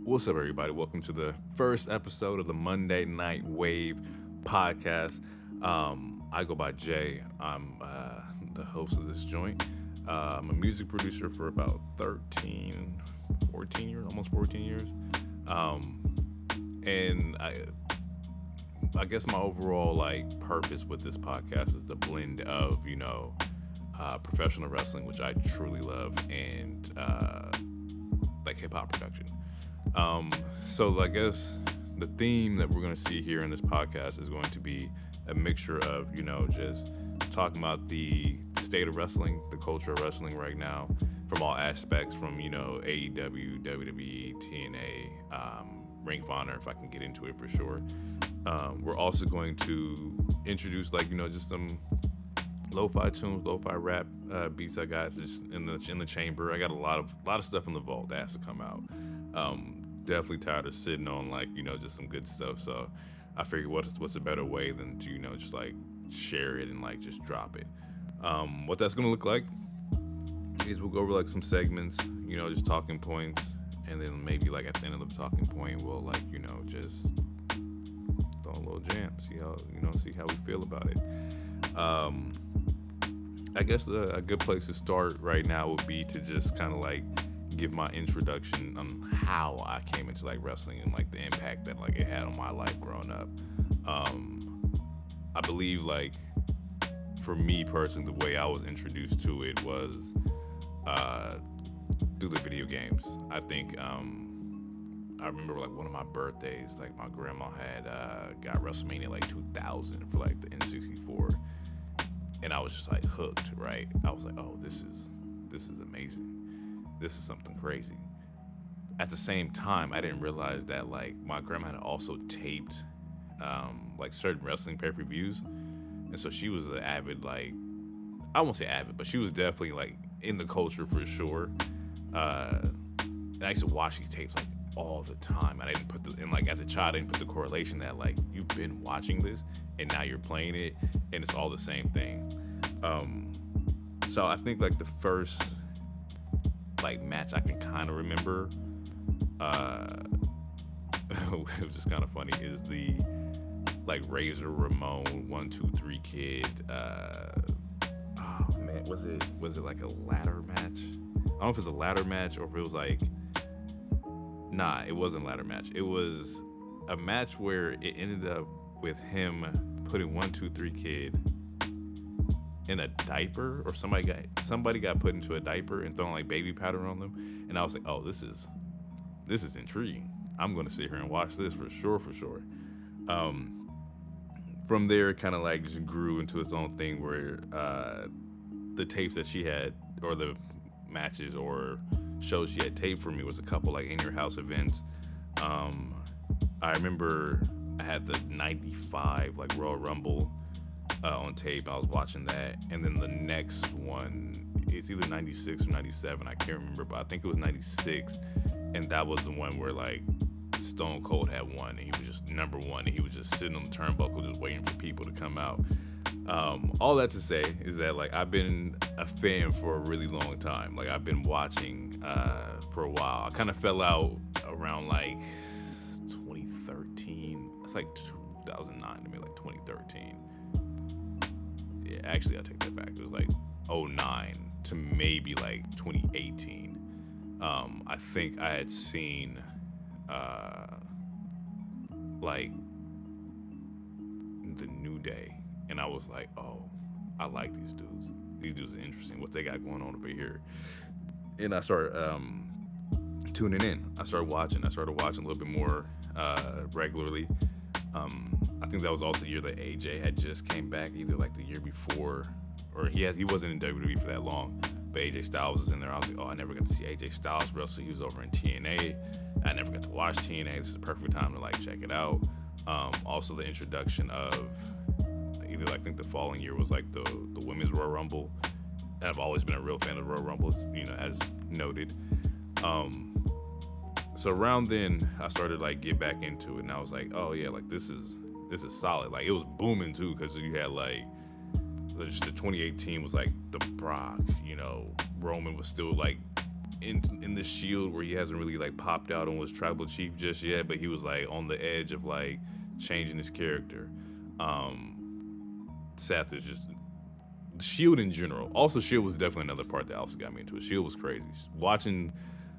What's up, everybody? Welcome to the first episode of the Monday Night Wav Podcast. I go by Jay. I'm the host of this joint. I'm a music producer for about 14 years, almost 14 years. And I guess my overall purpose with this podcast is the blend of, professional wrestling, which I truly love, and hip hop production. So I guess the theme that we're going to see here in this podcast is going to be a mixture of, just talking about the state of wrestling, the culture of wrestling right now, from all aspects, from, AEW, WWE, TNA, Ring of Honor, if I can get into it for sure. We're also going to introduce just some lo-fi tunes, lo-fi rap beats I got just in the chamber. I got a lot of stuff in the vault that has to come out. Definitely tired of sitting on just some good stuff. So I figured what's a better way than to just share it and just drop it. What that's gonna look like is we'll go over some segments, just talking points, and then maybe at the end of the talking point we'll just throw a little jam, see how we feel about it. I guess a good place to start right now would be to just kind of give my introduction on how I came into wrestling and the impact that it had on my life growing up. I believe for me personally, the way I was introduced to it was through the video games. I think I remember one of my birthdays, my grandma had got WrestleMania 2000 for the N64, and I was just hooked, right? I was oh, this is amazing. This is something crazy. At the same time, I didn't realize that my grandma had also taped certain wrestling pay-per-views, and so she was an avid I won't say avid, but she was definitely in the culture for sure. And I used to watch these tapes all the time, and I didn't put as a child I didn't put the correlation that you've been watching this and now you're playing it and it's all the same thing. So I think the first match I can kind of remember, it was just kind of funny, is the Razor Ramon 1 2 3 Kid. Oh man, was it a ladder match? I don't know if it's a ladder match or if it was nah, it wasn't a ladder match. It was a match where it ended up with him putting 1 2 3 Kid in a diaper, or somebody got put into a diaper and thrown baby powder on them, and I was oh, this is intriguing. I'm gonna sit here and watch this for sure. From there, kind of just grew into its own thing where the tapes that she had, or the matches or shows she had taped for me, was a couple In Your House events. I remember I had the 95 Royal Rumble on tape. I was watching that, and then the next one, it's either 96 or 97, I can't remember, but I think it was 96, and that was the one where Stone Cold had won, and he was just number one, and he was just sitting on the turnbuckle just waiting for people to come out. All that to say is that I've been a fan for a really long time. I've been watching for a while. I kind of fell out around 2013. It's 2009 to me, 2013. Yeah, actually, I take that back. It was 09 to maybe 2018. I think I had seen the New Day, and I was oh, I like these dudes. These dudes are interesting. What they got going on over here? And I started tuning in. I started watching a little bit more regularly. I think that was also the year that AJ had just came back, either the year before, or he wasn't in WWE for that long, but AJ Styles was in there. I was oh, I never got to see AJ Styles wrestle. He was over in TNA. I never got to watch TNA. This is the perfect time to check it out. Also the introduction of either I think the following year was the Women's Royal Rumble. And I've always been a real fan of Royal Rumbles, as noted. So around then I started get back into it, and I was oh yeah, this is solid. It was booming too, because you had just the 2018 was the Brock, Roman was still in the Shield where he hasn't really like popped out and was tribal chief just yet, but he was like on the edge of like changing his character. Seth is just Shield in general. Also, Shield was definitely another part that also got me into it. Shield was crazy. Watching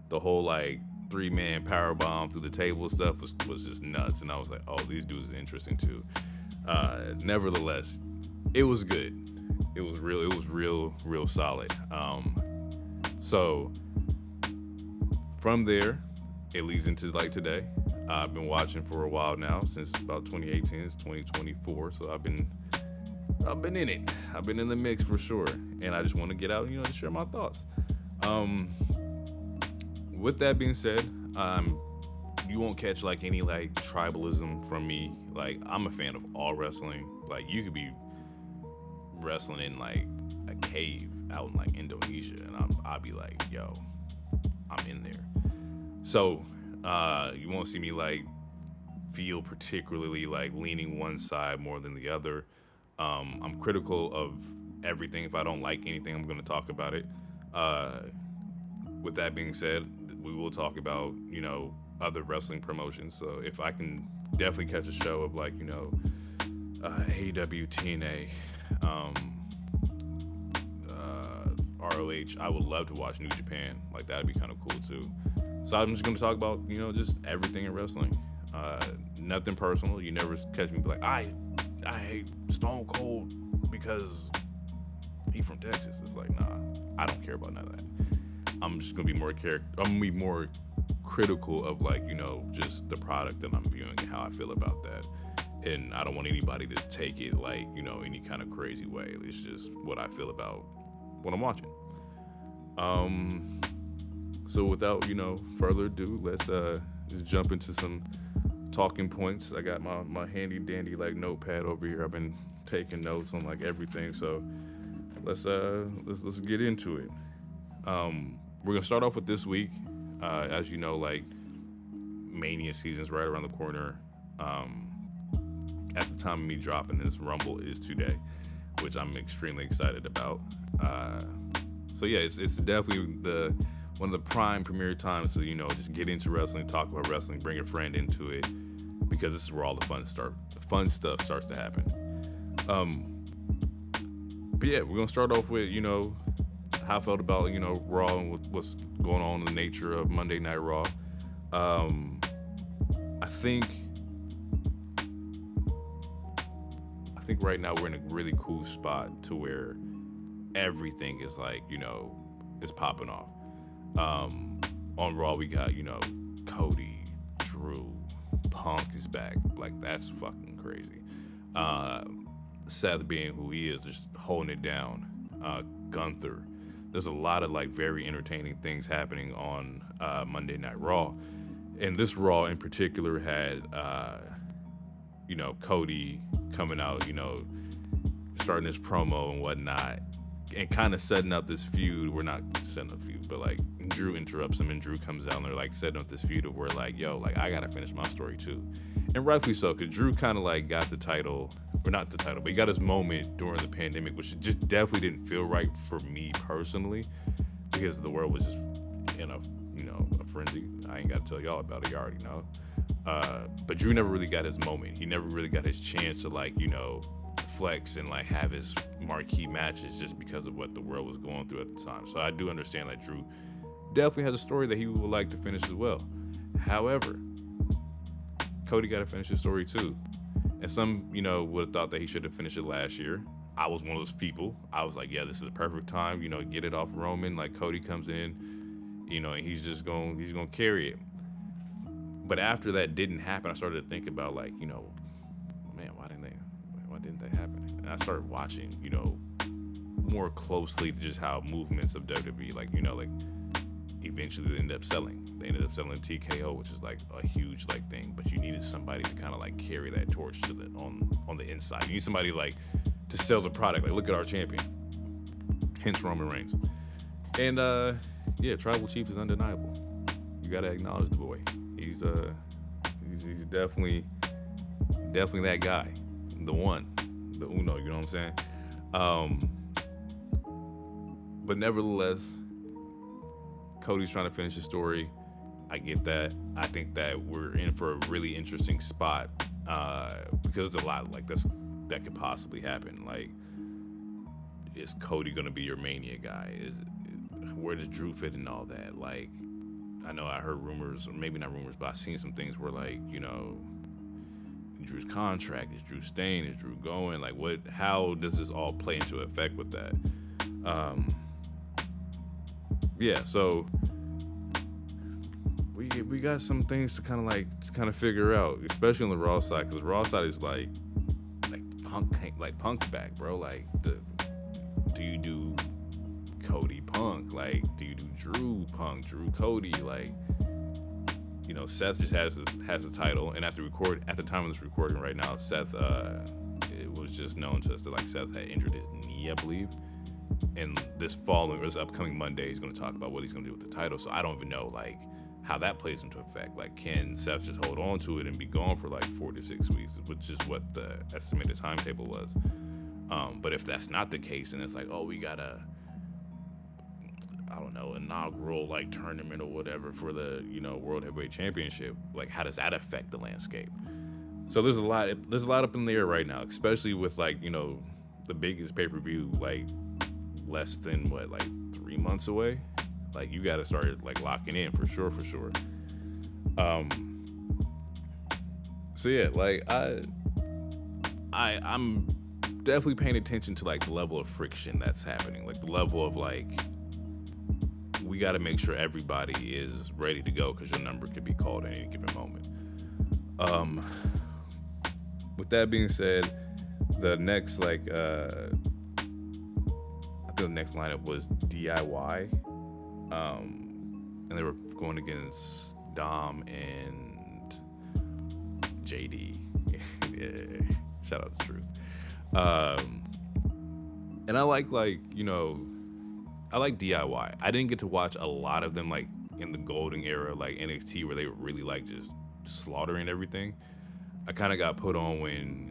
the whole like 3-man power bomb through the table stuff was just nuts, and I was like, oh, these dudes are interesting too. Nevertheless, it was good. It was real solid. So from there, it leads into like today. I've been watching for a while now, since about 2018. It's 2024, so I've been in it. I've been in the mix for sure, and I just want to get out, to share my thoughts. With that being said, you won't catch like any like tribalism from me. Like, I'm a fan of all wrestling. Like, you could be wrestling in like a cave out in like Indonesia, and I'll be like, yo, I'm in there. So you won't see me like feel particularly like leaning one side more than the other. I'm critical of everything. If I don't like anything, I'm going to talk about it. With that being said, we will talk about, other wrestling promotions. So if I can definitely catch a show of like, AEW, TNA, ROH, I would love to watch New Japan. Like, that'd be kind of cool too. So I'm just going to talk about, just everything in wrestling. Nothing personal. You never catch me be like, I hate Stone Cold because he from Texas. It's like, nah, I don't care about none of that. I'm just gonna be more critical of like, just the product that I'm viewing and how I feel about that. And I don't want anybody to take it like, any kind of crazy way. It's just what I feel about what I'm watching. So without, further ado, let's just jump into some talking points. I got my handy dandy like notepad over here. I've been taking notes on like everything. So let's get into it. We're gonna start off with this week. As you know, like Mania season's right around the corner. At the time of me dropping this, Rumble is today, which I'm extremely excited about. So yeah, it's definitely one of the prime premier times to just get into wrestling, talk about wrestling, bring a friend into it, because this is where all the fun stuff starts to happen. But yeah, we're gonna start off with how I felt about Raw and what's going on in the nature of Monday Night Raw. I think right now we're in a really cool spot to where everything is like is popping off. On Raw we got Cody, Drew, Punk is back. Like, that's fucking crazy. Seth being who he is, just holding it down. Gunther. There's a lot of like very entertaining things happening on Monday Night Raw, and this Raw in particular had Cody coming out, starting his promo and whatnot, and kind of setting up this feud. We're not setting up a feud, but like Drew interrupts him, and Drew comes out, and they're like setting up this feud of where like, yo, like I gotta finish my story too, and rightfully so, because Drew kind of like got the title. Or not the title, but he got his moment during the pandemic, which just definitely didn't feel right for me personally, because the world was just in a frenzy. I ain't got to tell y'all about it, you already know. But Drew never really got his moment. He never really got his chance to like, flex and like have his marquee matches, just because of what the world was going through at the time. So I do understand that Drew definitely has a story that he would like to finish as well. However, Cody got to finish his story too. And some, would have thought that he should have finished it last year. I was one of those people. I was like, yeah, this is the perfect time, get it off Roman. Like, Cody comes in, and he's going to carry it. But after that didn't happen, I started to think about like, man, why didn't that happen? And I started watching, more closely to just how movements of WWE, like, like eventually they ended up selling. They ended up selling TKO, which is like a huge like thing, but you needed somebody to kind of like carry that torch to on the inside. You need somebody like to sell the product. Like, look at our champion, hence Roman Reigns. And yeah, Tribal Chief is undeniable. You gotta acknowledge the boy. He's definitely that guy, the one, the uno. You know what I'm saying? But nevertheless, Cody's trying to finish his story. I get that. I think that we're in for a really interesting spot because there's a lot like this that could possibly happen. Like, is Cody gonna be your Mania guy? Where does Drew fit in all that? Like, I know I heard rumors, or maybe not rumors, but I've seen some things where, like, you know, Drew's contract, is Drew staying, is Drew going? Like, how does this all play into effect with that? Yeah, so we got some things to kind of figure out, especially on the Raw side, because the Raw side is like Punk's back, bro. Like, do you do Cody Punk? Like, do you do Drew Punk, Drew Cody? Like, you know, Seth just has the title, and at the time of this recording right now, Seth it was just known to us that, like, Seth had injured his knee, I believe. And this upcoming Monday, he's going to talk about what he's going to do with the title. So I don't even know, like, how that plays into effect. Like, can Seth just hold on to it and be gone for like 4 to 6 weeks, which is what the estimated timetable was. But if that's not the case, and it's like, oh, we got inaugural like tournament or whatever for the, you know, World Heavyweight Championship, like, how does that affect the landscape? So there's a lot up in the air right now, especially with, like, you know, the biggest pay-per-view like less than 3 months away. Like, you got to start like locking in for sure. So yeah, like I'm definitely paying attention to like the level of friction that's happening, like the level of like, we got to make sure everybody is ready to go because your number could be called at any given moment. With that being said, the next I think the next lineup was DIY. And they were going against Dom and JD. Yeah, shout out to Truth. And I like DIY. I didn't get to watch a lot of them like in the golden era, like NXT, where they were really like just slaughtering everything. I kind of got put on when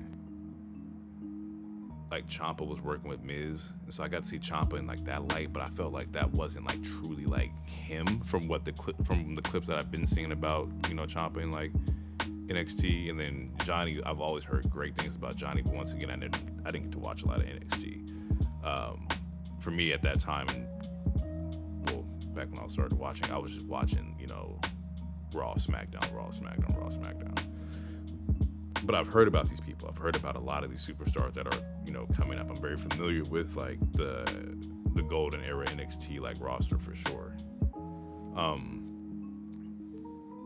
like Ciampa was working with Miz, and so I got to see Ciampa in like that light, but I felt like that wasn't like truly like him from the clips that I've been seeing about, you know, Ciampa in like NXT. And then Johnny, I've always heard great things about Johnny, but once again, I didn't get to watch a lot of NXT. For me at that time, back when I started watching, I was just watching, you know, Raw, SmackDown. But I've heard about these people. I've heard about a lot of these superstars that are, you know, coming up. I'm very familiar with like the golden era NXT like roster for sure.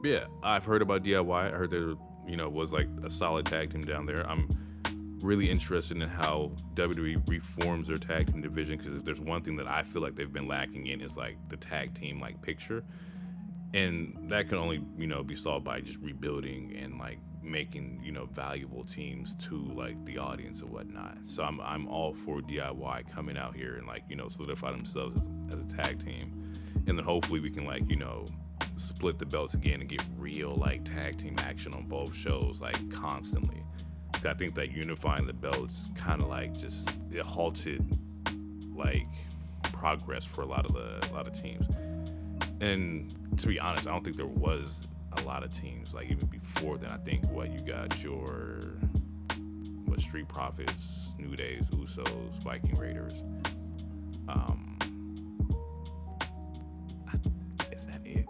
Yeah, I've heard about DIY. I heard there, you know, was like a solid tag team down there. I'm really interested in how WWE reforms their tag team division, because if there's one thing that I feel like they've been lacking in, is like the tag team like picture, and that can only, you know, be solved by just rebuilding and like making, you know, valuable teams to like the audience and whatnot. So I'm all for DIY coming out here and like, you know, solidify themselves as a tag team, and then hopefully we can like, you know, split the belts again and get real like tag team action on both shows like constantly. I think that unifying the belts kind of like just it halted like progress for a lot of teams. And to be honest, I don't think there was a lot of teams like even before then. I think you got your Street Profits, New Days, Usos, Viking Raiders. Is that it?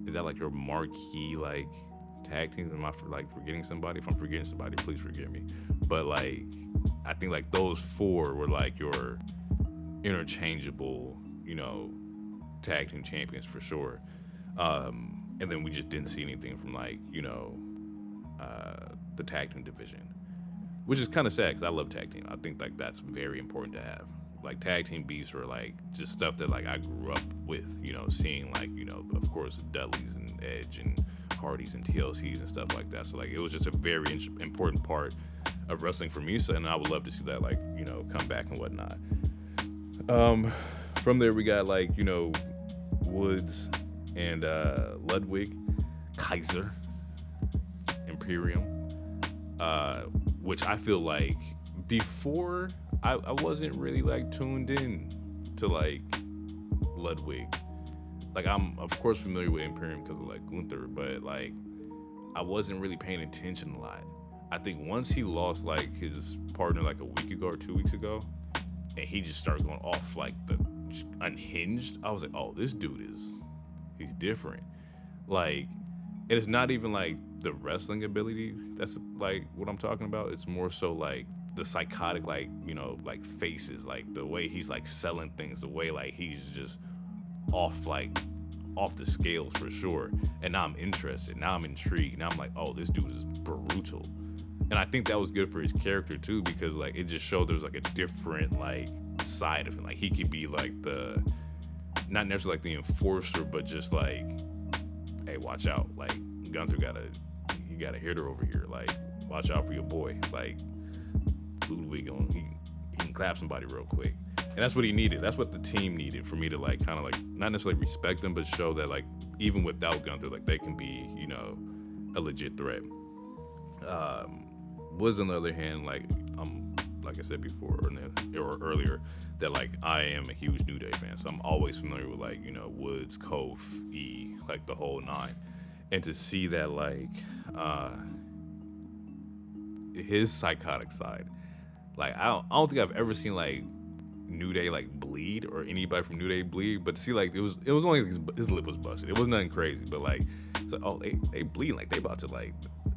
Is that like your marquee like tag teams? Am I forgetting somebody? If I'm forgetting somebody, please forgive me. But like, I think like those four were like your interchangeable, you know, tag team champions for sure. And then we just didn't see anything from like, you know, the tag team division, which is kind of sad because I love tag team. I think like that's very important to have. Like tag team beefs were like just stuff that like I grew up with, you know, seeing like, you know, of course Dudleys and Edge and Hardys and TLCs and stuff like that. So like it was just a very important part of wrestling for me. So, and I would love to see that like, you know, come back and whatnot. From there we got like, you know, Woods and Ludwig, Kaiser, Imperium, which I feel like before I wasn't really like tuned in to like Ludwig like I'm of course familiar with Imperium because of like Gunther, but like I wasn't really paying attention a lot. I think once he lost like his partner like a week ago or 2 weeks ago, and he just started going off like the just unhinged, I was like, oh, this dude he's different. Like, it is not even like the wrestling ability that's like what I'm talking about. It's more so like the psychotic, like, you know, like faces, like the way he's like selling things, the way like he's just off the scales for sure. And now I'm interested. Now I'm intrigued. Now I'm like, oh, this dude is brutal. And I think that was good for his character too, because like it just showed there's like a different like side of him. Like he could be like the, not necessarily like the enforcer, but just like, hey, watch out. Like Gunther got a hitter over here. Like, watch out for your boy. Like Ludwig he can clap somebody real quick. And that's what he needed. That's what the team needed for me to like kind of like not necessarily respect them, but show that like even without Gunther, like they can be, you know, a legit threat. Woods on the other hand, like like I said before or earlier, that like I am a huge New Day fan, so I'm always familiar with like, you know, Woods, Kof, E, like the whole nine, and to see that like his psychotic side, like I don't think I've ever seen like New Day like bleed or anybody from New Day bleed, but to see like it was only his lip was busted. It was nothing crazy, but like it's like, oh, they bleed, like they about to like,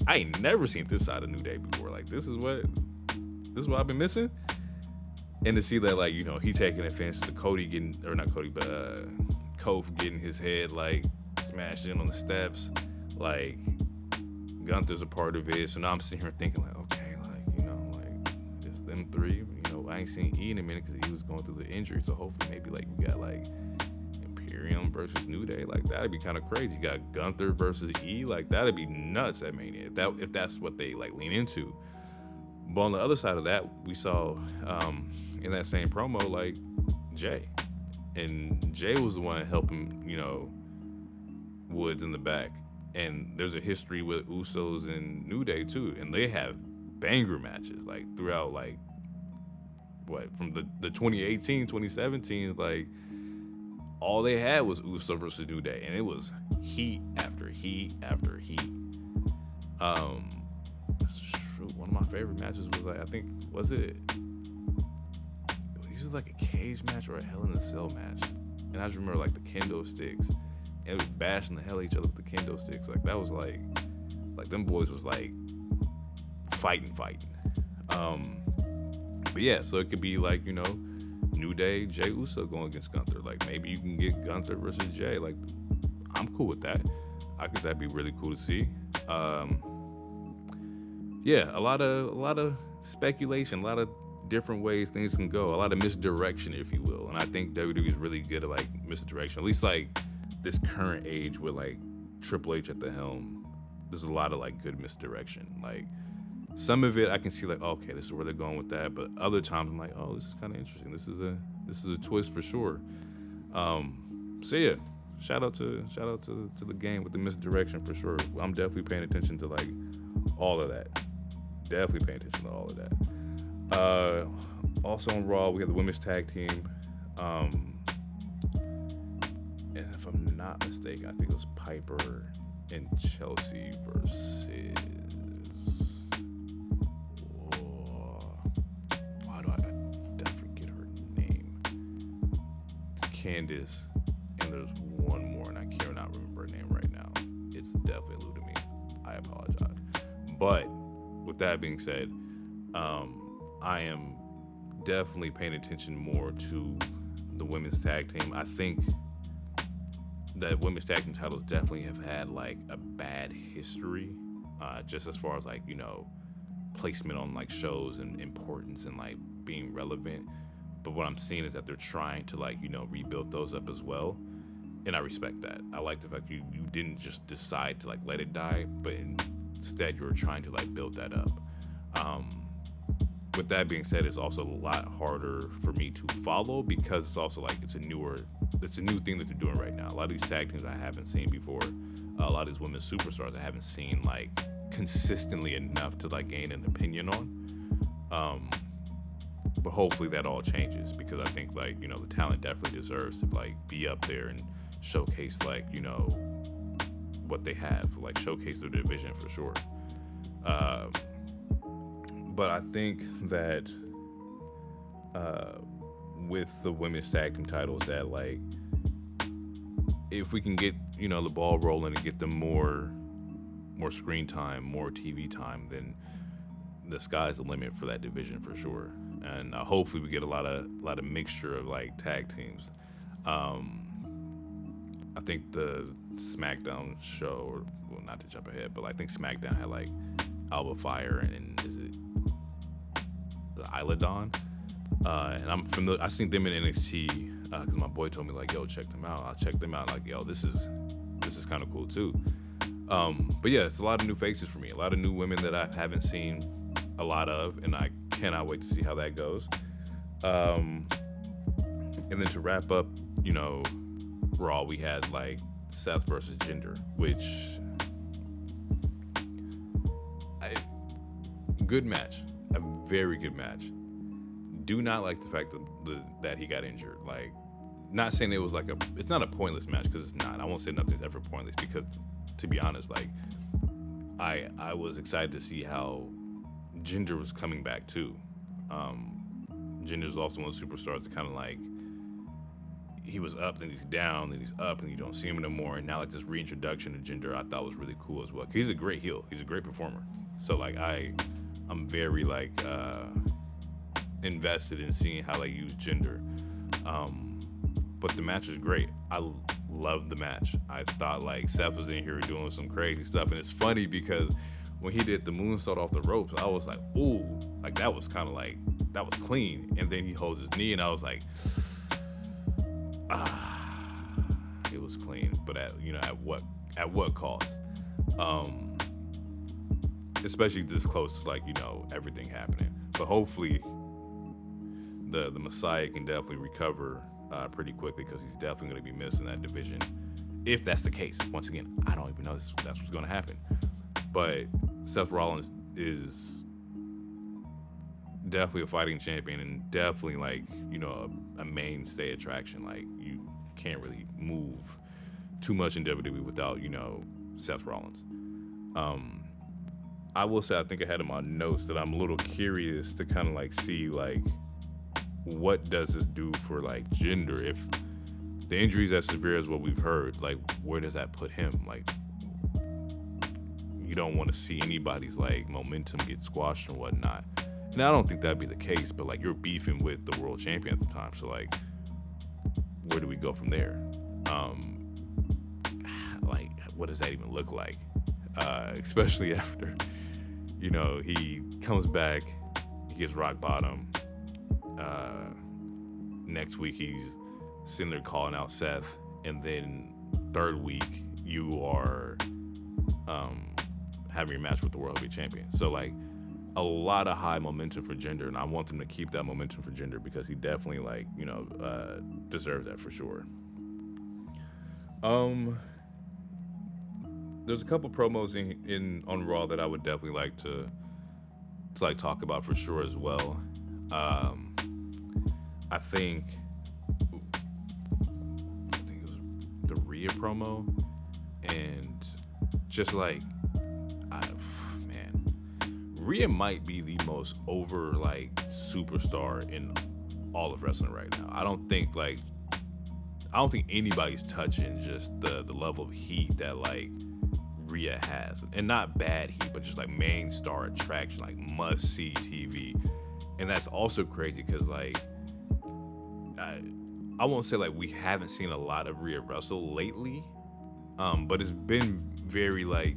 I ain't never seen this side of New Day before. Like this is what I've been missing. And to see that like, you know, he taking offense to Cody getting, or not Cody, but Kof getting his head like smashed in on the steps, like Gunther's a part of it. So now I'm sitting here thinking like, okay, like, you know, like it's them three. You know, I ain't seen E in a minute because he was going through the injury. So hopefully maybe like we got like Imperium versus New Day. Like that'd be kind of crazy. You got Gunther versus E. Like that'd be nuts at Mania if that's what they like lean into. But on the other side of that, we saw in that same promo like Jay, and Jay was the one helping, you know, Woods in the back. And there's a history with Usos and New Day too, and they have banger matches like throughout, like what, from the 2018, 2017, like all they had was Uso versus New Day, and it was heat after heat after heat. Shoot, one of my favorite matches was like, I think, was it was like a cage match or a Hell in a Cell match, and I just remember like the kendo sticks, and it was bashing the hell out of each other with the kendo sticks. Like that was like them boys was like fighting. But yeah, so it could be like, you know, New Day, Jay Uso going against Gunther. Like maybe you can get Gunther versus Jay. Like I'm cool with that. I think that'd be really cool to see. Yeah, a lot of speculation, a lot of different ways things can go, a lot of misdirection, if you will. And I think WWE is really good at like misdirection. At least like this current age with like Triple H at the helm, there's a lot of like good misdirection. Like some of it I can see like, okay, this is where they're going with that, but other times I'm like, oh, this is kind of interesting. This is a twist for sure. So yeah, shout out to the game with the misdirection for sure. I'm definitely paying attention to like all of that. Definitely paying attention to all of that. Also on Raw, we have the women's tag team. And if I'm not mistaken, I think it was Piper and Chelsea versus, why do I forget her name? It's Candice, and there's one more, and I cannot remember her name right now. It's definitely eluded me. I apologize. But with that being said, I am definitely paying attention more to the women's tag team. I think that women's tag team titles definitely have had like a bad history, just as far as like, you know, placement on like shows and importance and like being relevant. But what I'm seeing is that they're trying to like, you know, rebuild those up as well. And I respect that. I like the fact you didn't just decide to like let it die, but instead you were trying to like build that up. With that being said, it's also a lot harder for me to follow because it's also like it's a new thing that they're doing right now. A lot of these tag teams I haven't seen before. A lot of these women's superstars I haven't seen like consistently enough to like gain an opinion on. But hopefully that all changes, because I think like, you know, the talent definitely deserves to like be up there and showcase like, you know, what they have, like showcase their division for sure. But I think that with the women's tag team titles, that like if we can get, you know, the ball rolling and get them more screen time, more TV time, then the sky's the limit for that division for sure. And hopefully we get a lot of mixture of like tag teams. I think the SmackDown show, well, not to jump ahead, but I think SmackDown had like Alba Fire and is it the Isla Dawn? And I'm familiar. I seen them in NXT because my boy told me like, "Yo, check them out." I checked them out. Like, yo, this is kind of cool too. But yeah, it's a lot of new faces for me. A lot of new women that I haven't seen a lot of, and I cannot wait to see how that goes. And then to wrap up, you know, Raw, we had like Seth versus Jinder, which good match, a very good match. Do not like the fact that he got injured. Like, not saying it was like it's not a pointless match, because it's not. I won't say nothing's ever pointless, because to be honest, like I was excited to see how Jinder was coming back too. Jinder's also one of the superstars that kind of like, he was up, then he's down, then he's up, and you don't see him anymore. And now like this reintroduction of Jinder, I thought was really cool as well. 'Cause he's a great heel. He's a great performer. So like I'm very like invested in seeing how they use Jinder. But the match was great. I loved the match. I thought like Seth was in here doing some crazy stuff, and it's funny because when he did the moonsault off the ropes, I was like, ooh, like that was kind of like, that was clean. And then he holds his knee, and I was like, it was clean, but at what cost? Especially this close to like, you know, everything happening. But hopefully the Messiah can definitely recover pretty quickly, because he's definitely going to be missing that division. If that's the case, once again, I don't even know that's what's going to happen. But Seth Rollins is definitely a fighting champion, and definitely like, you know, a mainstay attraction. Like, you can't really move too much in WWE without, you know, Seth Rollins. I will say, I think I had in my notes that I'm a little curious to kind of like see like, what does this do for like Jinder? If the injury's as severe as what we've heard, like where does that put him? Like, you don't want to see anybody's like momentum get squashed and whatnot. And I don't think that'd be the case, but like, you're beefing with the world champion at the time, so like, where do we go from there? Like, what does that even look like? Especially after, you know, he comes back, he gets rock bottom. Next week he's sitting there calling out Seth, and then third week you are having your match with the world heavyweight champion. So like, a lot of high momentum for Jinder, and I want them to keep that momentum for Jinder, because he definitely like, you know, deserves that for sure. There's a couple promos in on Raw that I would definitely like to like talk about for sure as well. I think it was the Rhea promo, and just like, Rhea might be the most over like superstar in all of wrestling right now. I don't think anybody's touching just the level of heat that like Rhea has, and not bad heat, but just like main star attraction, like must see TV. And that's also crazy because like, I won't say like we haven't seen a lot of Rhea wrestle lately, but it's been very like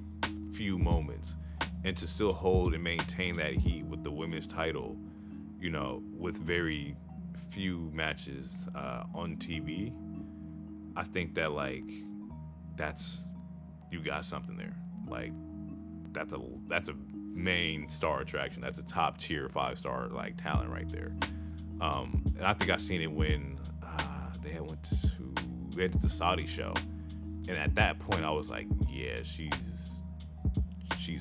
few moments. And to still hold and maintain that heat with the women's title, you know, with very few matches on TV, I think that like, you got something there. Like, that's a main star attraction. That's a top tier 5-star like talent right there. And I think I seen it when they did the Saudi show, and at that point I was like, yeah, she's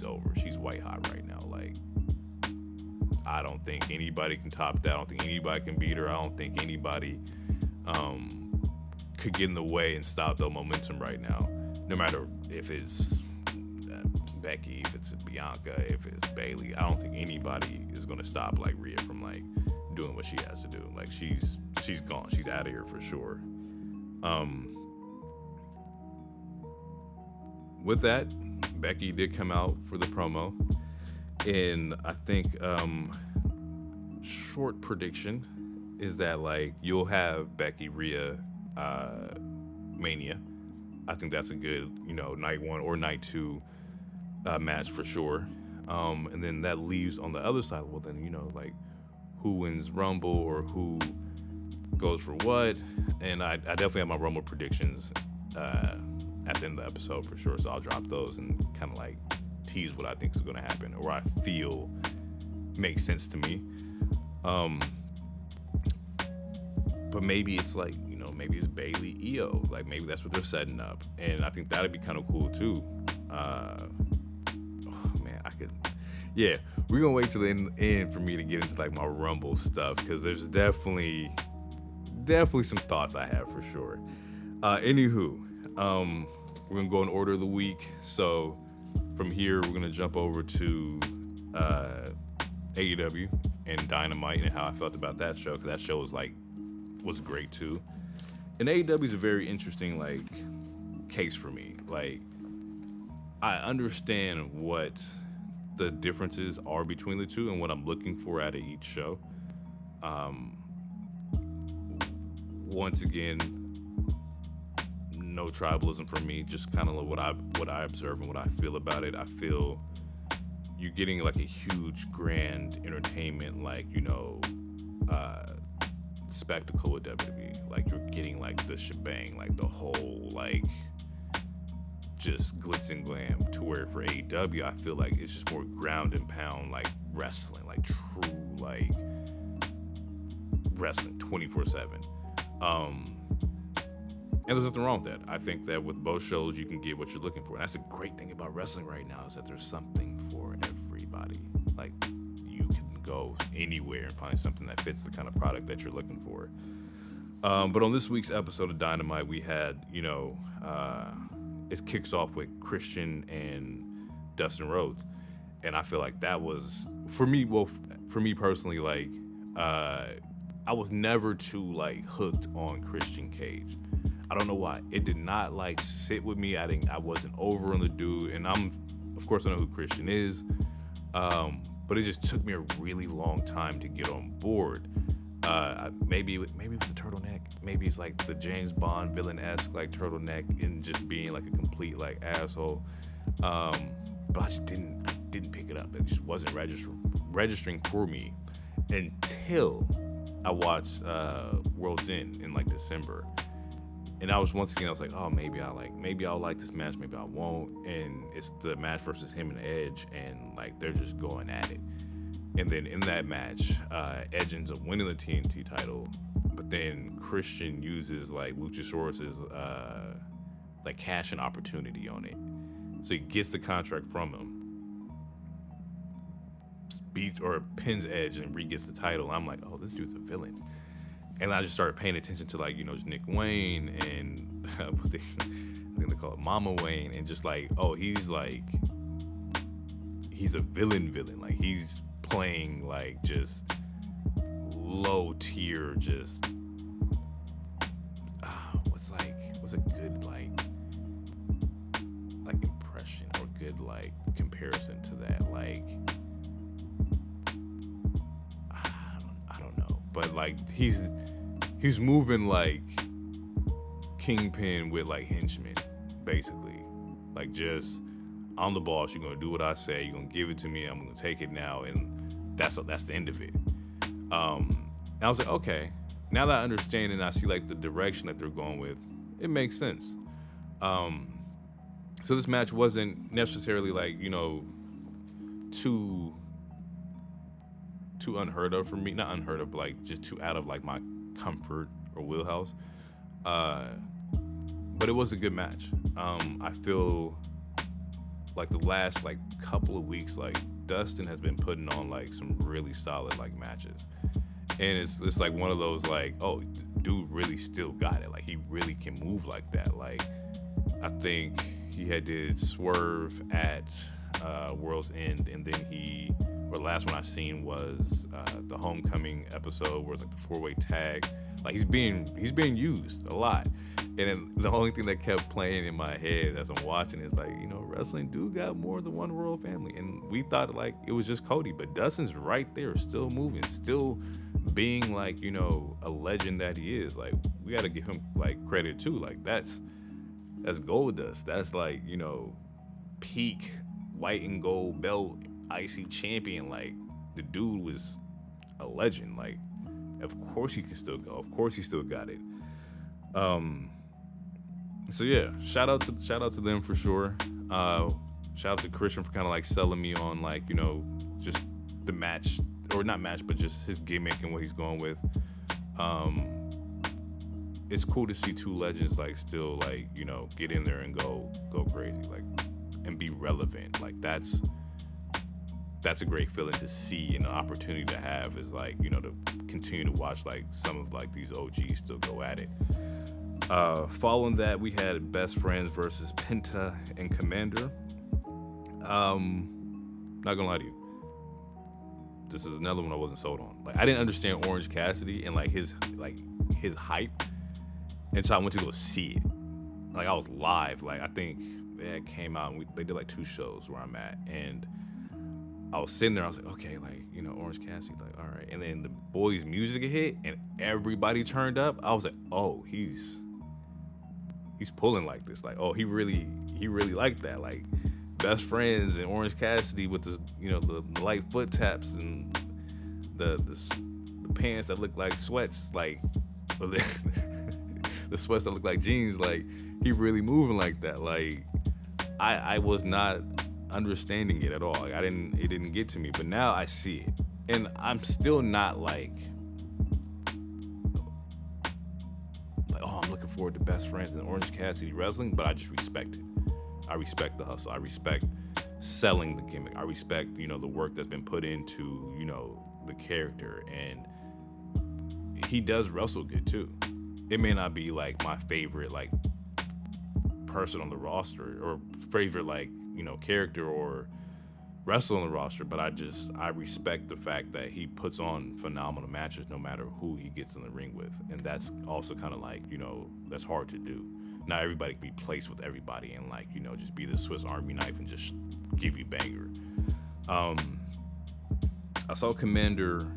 over. She's white hot right now. Like, I don't think anybody can top that. I don't think anybody can beat her. I don't think anybody could get in the way and stop the momentum right now. No matter if it's Becky, if it's Bianca, if it's Bayley, I don't think anybody is going to stop like Rhea from like doing what she has to do. Like she's gone. She's out of here for sure. With that, Becky did come out for the promo, and I think short prediction is that like you'll have Becky Rhea Mania. I think that's a good, night 1 or night 2 match for sure. And then that leaves on the other side, well then, like who wins Rumble or who goes for what. And I definitely have my Rumble predictions at the end of the episode for sure. So I'll drop those and kind of like tease what I think is going to happen or I feel makes sense to me. But maybe it's like, maybe it's Bayley Io. Like maybe that's what they're setting up. And I think that'd be kind of cool too. We're gonna wait till the end for me to get into like my Rumble stuff, because there's definitely some thoughts I have for sure. Anywho, we're gonna go in order of the week. So from here, we're gonna jump over to AEW and Dynamite and how I felt about that show, because that show was great too. And AEW is a very interesting like case for me. Like I understand what the differences are between the two and what I'm looking for out of each show. Once again, no tribalism for me, just kind of what I observe and what I feel about it. I feel you're getting like a huge grand entertainment, like, spectacle with WWE. Like you're getting like the shebang, like the whole like just glitz and glam, to where for AEW I feel like it's just more ground and pound, like wrestling, like true like wrestling 24/7. And there's nothing wrong with that. I think that with both shows you can get what you're looking for, and that's a great thing about wrestling right now, is that there's something for everybody. Like you can go anywhere and find something that fits the kind of product that you're looking for. But on this week's episode of Dynamite, we had, it kicks off with Christian and Dustin Rhodes. And I feel like that was, for me personally, like, I was never too, like, hooked on Christian Cage. I don't know why. It did not, like, sit with me. I wasn't over on the dude. And of course, I know who Christian is. But it just took me a really long time to get on board. Maybe it was the turtleneck. Maybe it's like the James Bond villain-esque like turtleneck and just being like a complete like asshole. But I just didn't pick it up. It just wasn't registering for me until I watched World's End in like December. And I was like, oh, maybe I'll like this match, maybe I won't. And it's the match versus him and Edge, and like they're just going at it. And then in that match, Edge ends up winning the TNT title, but then Christian uses like Luchasaurus's like cash-in opportunity on it. So he gets the contract from him, beats or pins Edge, and re-gets the title. I'm like, oh, this dude's a villain. And I just started paying attention to like, Nick Wayne and I think they call it Mama Wayne, and just like, oh, he's a villain. Like he's playing like just low tier, just what's a good like impression or good like comparison to that, like I don't know, but like he's moving like Kingpin with like henchmen, basically. Like just, I'm the boss, you're gonna do what I say, you're gonna give it to me, I'm gonna take it now, and that's the end of it. And I was like, okay, now that I understand and I see like the direction that they're going with, it makes sense. So this match wasn't necessarily like, too unheard of for me. Not unheard of, but like just too out of like my comfort or wheelhouse. But it was a good match. I feel like the last like couple of weeks, like Dustin has been putting on like some really solid like matches. And it's like one of those like, oh, dude really still got it. Like he really can move like that. Like I think he had did Swerve at World's End, and then the last one I seen was the Homecoming episode where it's like the 4-way tag. Like he's being used a lot. And then the only thing that kept playing in my head as I'm watching is like, wrestling do got more than one royal family. And we thought like it was just Cody, but Dustin's right there, still moving, still being like, a legend that he is. Like we got to give him like credit too. Like that's gold dust. That's like, peak white and gold belt IC champion. Like the dude was a legend. Like of course he can still go. Of course he still got it. So yeah, shout out to them for sure. Shout out to Christian for kind of like selling me on like, just the match, or not match, but just his gimmick and what he's going with. It's cool to see two legends like still like, get in there and go crazy, like, and be relevant. Like that's a great feeling to see, and an opportunity to have is like, to continue to watch like some of like these OGs still go at it. Following that, we had Best Friends versus Penta and Commander. Not gonna lie to you, this is another one I wasn't sold on. Like I didn't understand Orange Cassidy and like his hype until I went to go see it. Like I was live. Like I think it came out and they did like 2 shows where I'm at, and I was sitting there. I was like, okay, like Orange Cassidy, like all right. And then the boys' music hit and everybody turned up. I was like, oh, he's pulling like this. Like, oh, he really liked that. Like Best Friends and Orange Cassidy with the the light foot taps and the pants that look like sweats, like the sweats that look like jeans. Like he really moving like that. Like I was not understanding it at all. Like it didn't get to me, but now I see it, and I'm still not like oh, I'm looking forward to Best Friends and Orange Cassidy wrestling, but I just respect it. I respect the hustle. I respect selling the gimmick. I respect, the work that's been put into, the character. And he does wrestle good too. It may not be like my favorite, like, person on the roster or favorite, like, character or wrestler on the roster, but I respect the fact that he puts on phenomenal matches no matter who he gets in the ring with. And that's also kind of like, that's hard to do. Not everybody can be placed with everybody and like, just be the Swiss Army knife and just give you banger. I saw Commander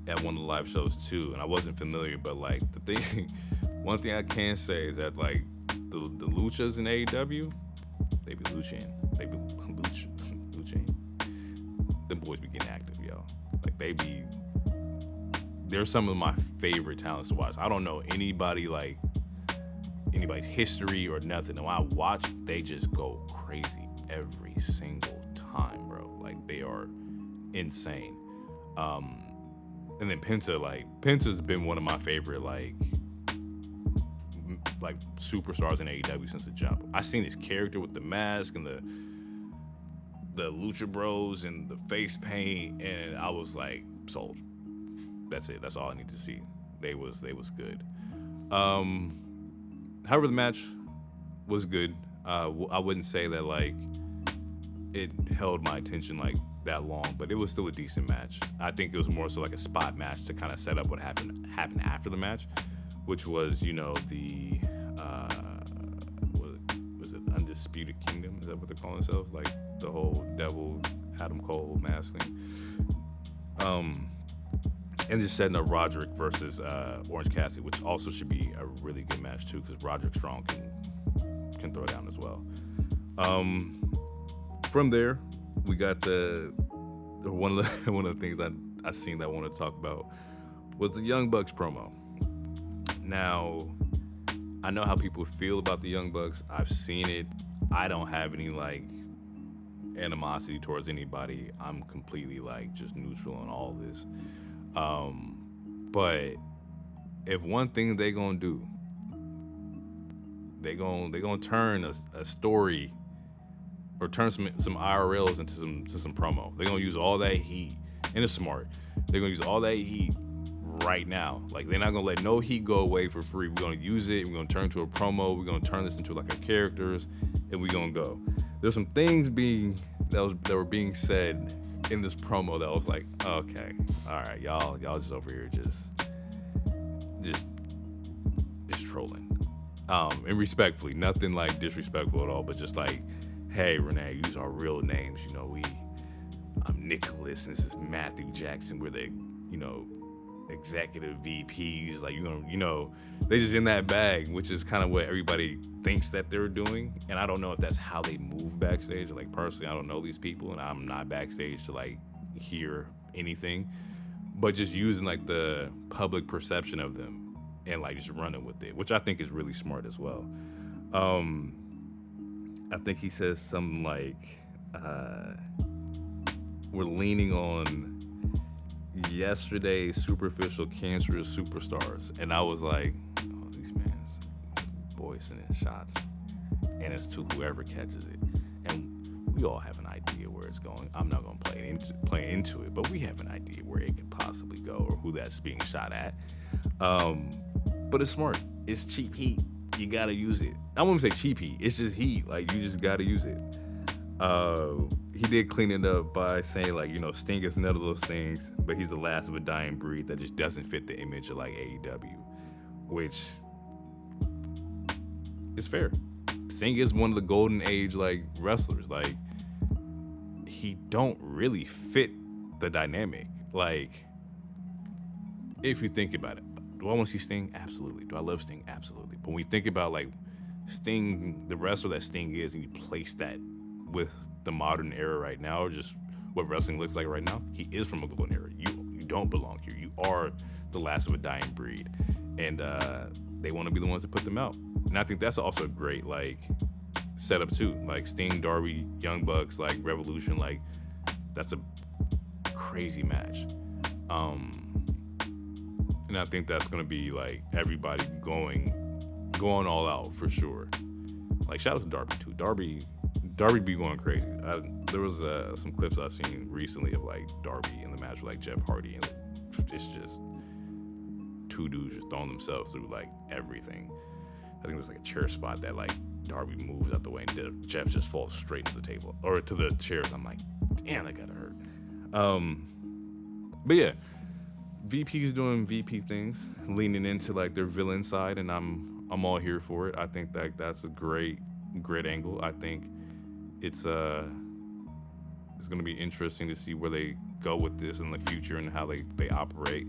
at one of the live shows too, and I wasn't familiar, but like one thing I can say is that like the luchas in AEW, they be luching. Them boys be getting active, yo. Like they're some of my favorite talents to watch. I don't know anybody's history or nothing. And when I watch, they just go crazy every single time, bro. Like they are insane. And then Penta's been one of my favorite like superstars in AEW since the jump. I seen his character with the mask and the Lucha Bros and the face paint, and I was like sold. That's it. That's all I need to see. They was good. However, the match was good. I wouldn't say that like it held my attention like that long, but it was still a decent match. I think it was more so like a spot match to kind of set up what happened after the match, which was the what was it, Undisputed Kingdom? Is that what they're calling themselves? Like the whole Devil Adam Cole mask thing. And just setting up Roderick versus Orange Cassidy, which also should be a really good match too, because Roderick Strong can throw down as well. From there, we got one of the things I seen that I want to talk about was the Young Bucks promo. Now, I know how people feel about the Young Bucks. I've seen it. I don't have any like animosity towards anybody. I'm completely like just neutral on all this. But if one thing they gonna do, they gonna turn a story or turn some IRLs into some promo. They're gonna use all that heat, and it's smart. They're They're gonna use all that heat right now. Like, they're not gonna let no heat go away for free. We're gonna use it. We're gonna turn to a promo. We're gonna turn this into like our characters, and we're gonna go. There's some things that were being said in this promo that I was like, okay, all right, y'all just over here just trolling. And respectfully, nothing like disrespectful at all, but just like, hey, Renee, use our real names. You know, I'm Nicholas, and this is Matthew Jackson. We're the, executive VPs. Like, they just in that bag, which is kind of what everybody thinks that they're doing. And I don't know if that's how they move backstage. Like, personally, I don't know these people, and I'm not backstage to like hear anything, but just using like the public perception of them and like just running with it, which I think is really smart as well. I think he says something like, we're leaning on yesterday's superficial cancerous superstars. And I was like, oh, these man's boys sending shots, and it's to whoever catches it. And we all have an idea where it's going. I'm not going to play into it, but we have an idea where it could possibly go or who that's being shot at. But it's smart. It's cheap heat. You got to use it. I wouldn't say cheap heat. It's just heat. Like, you just got to use it. He did clean it up by saying, like, Sting is none of those things, but he's the last of a dying breed that just doesn't fit the image of like AEW, which is fair. Sting is one of the golden age like wrestlers. Like, he don't really fit the dynamic. Like, if you think about it, do I want to see Sting? Absolutely. Do I love Sting? Absolutely. But when we think about like Sting, the wrestler that Sting is, and you place that with the modern era right now, or just what wrestling looks like right now, he is from a golden era. You don't belong here. You are the last of a dying breed, and they want to be the ones to put them out. And I think that's also a great like setup too. Like Sting, Darby, Young Bucks, like Revolution, like that's a crazy match. And I think that's gonna be like everybody going all out for sure. Like, shout out to Darby too. Darby be going crazy. There was some clips I've seen recently of like Darby in the match with like Jeff Hardy, and it's just two dudes just throwing themselves through like everything. I think there's like a chair spot that like Darby moves out the way, and Jeff just falls straight to the table or to the chairs. I'm like, damn, that gotta hurt. But yeah, VP's doing VP things, leaning into like their villain side, and I'm all here for it. I think that that's a great angle. I think it's going to be interesting to see where they go with this in the future and how they operate.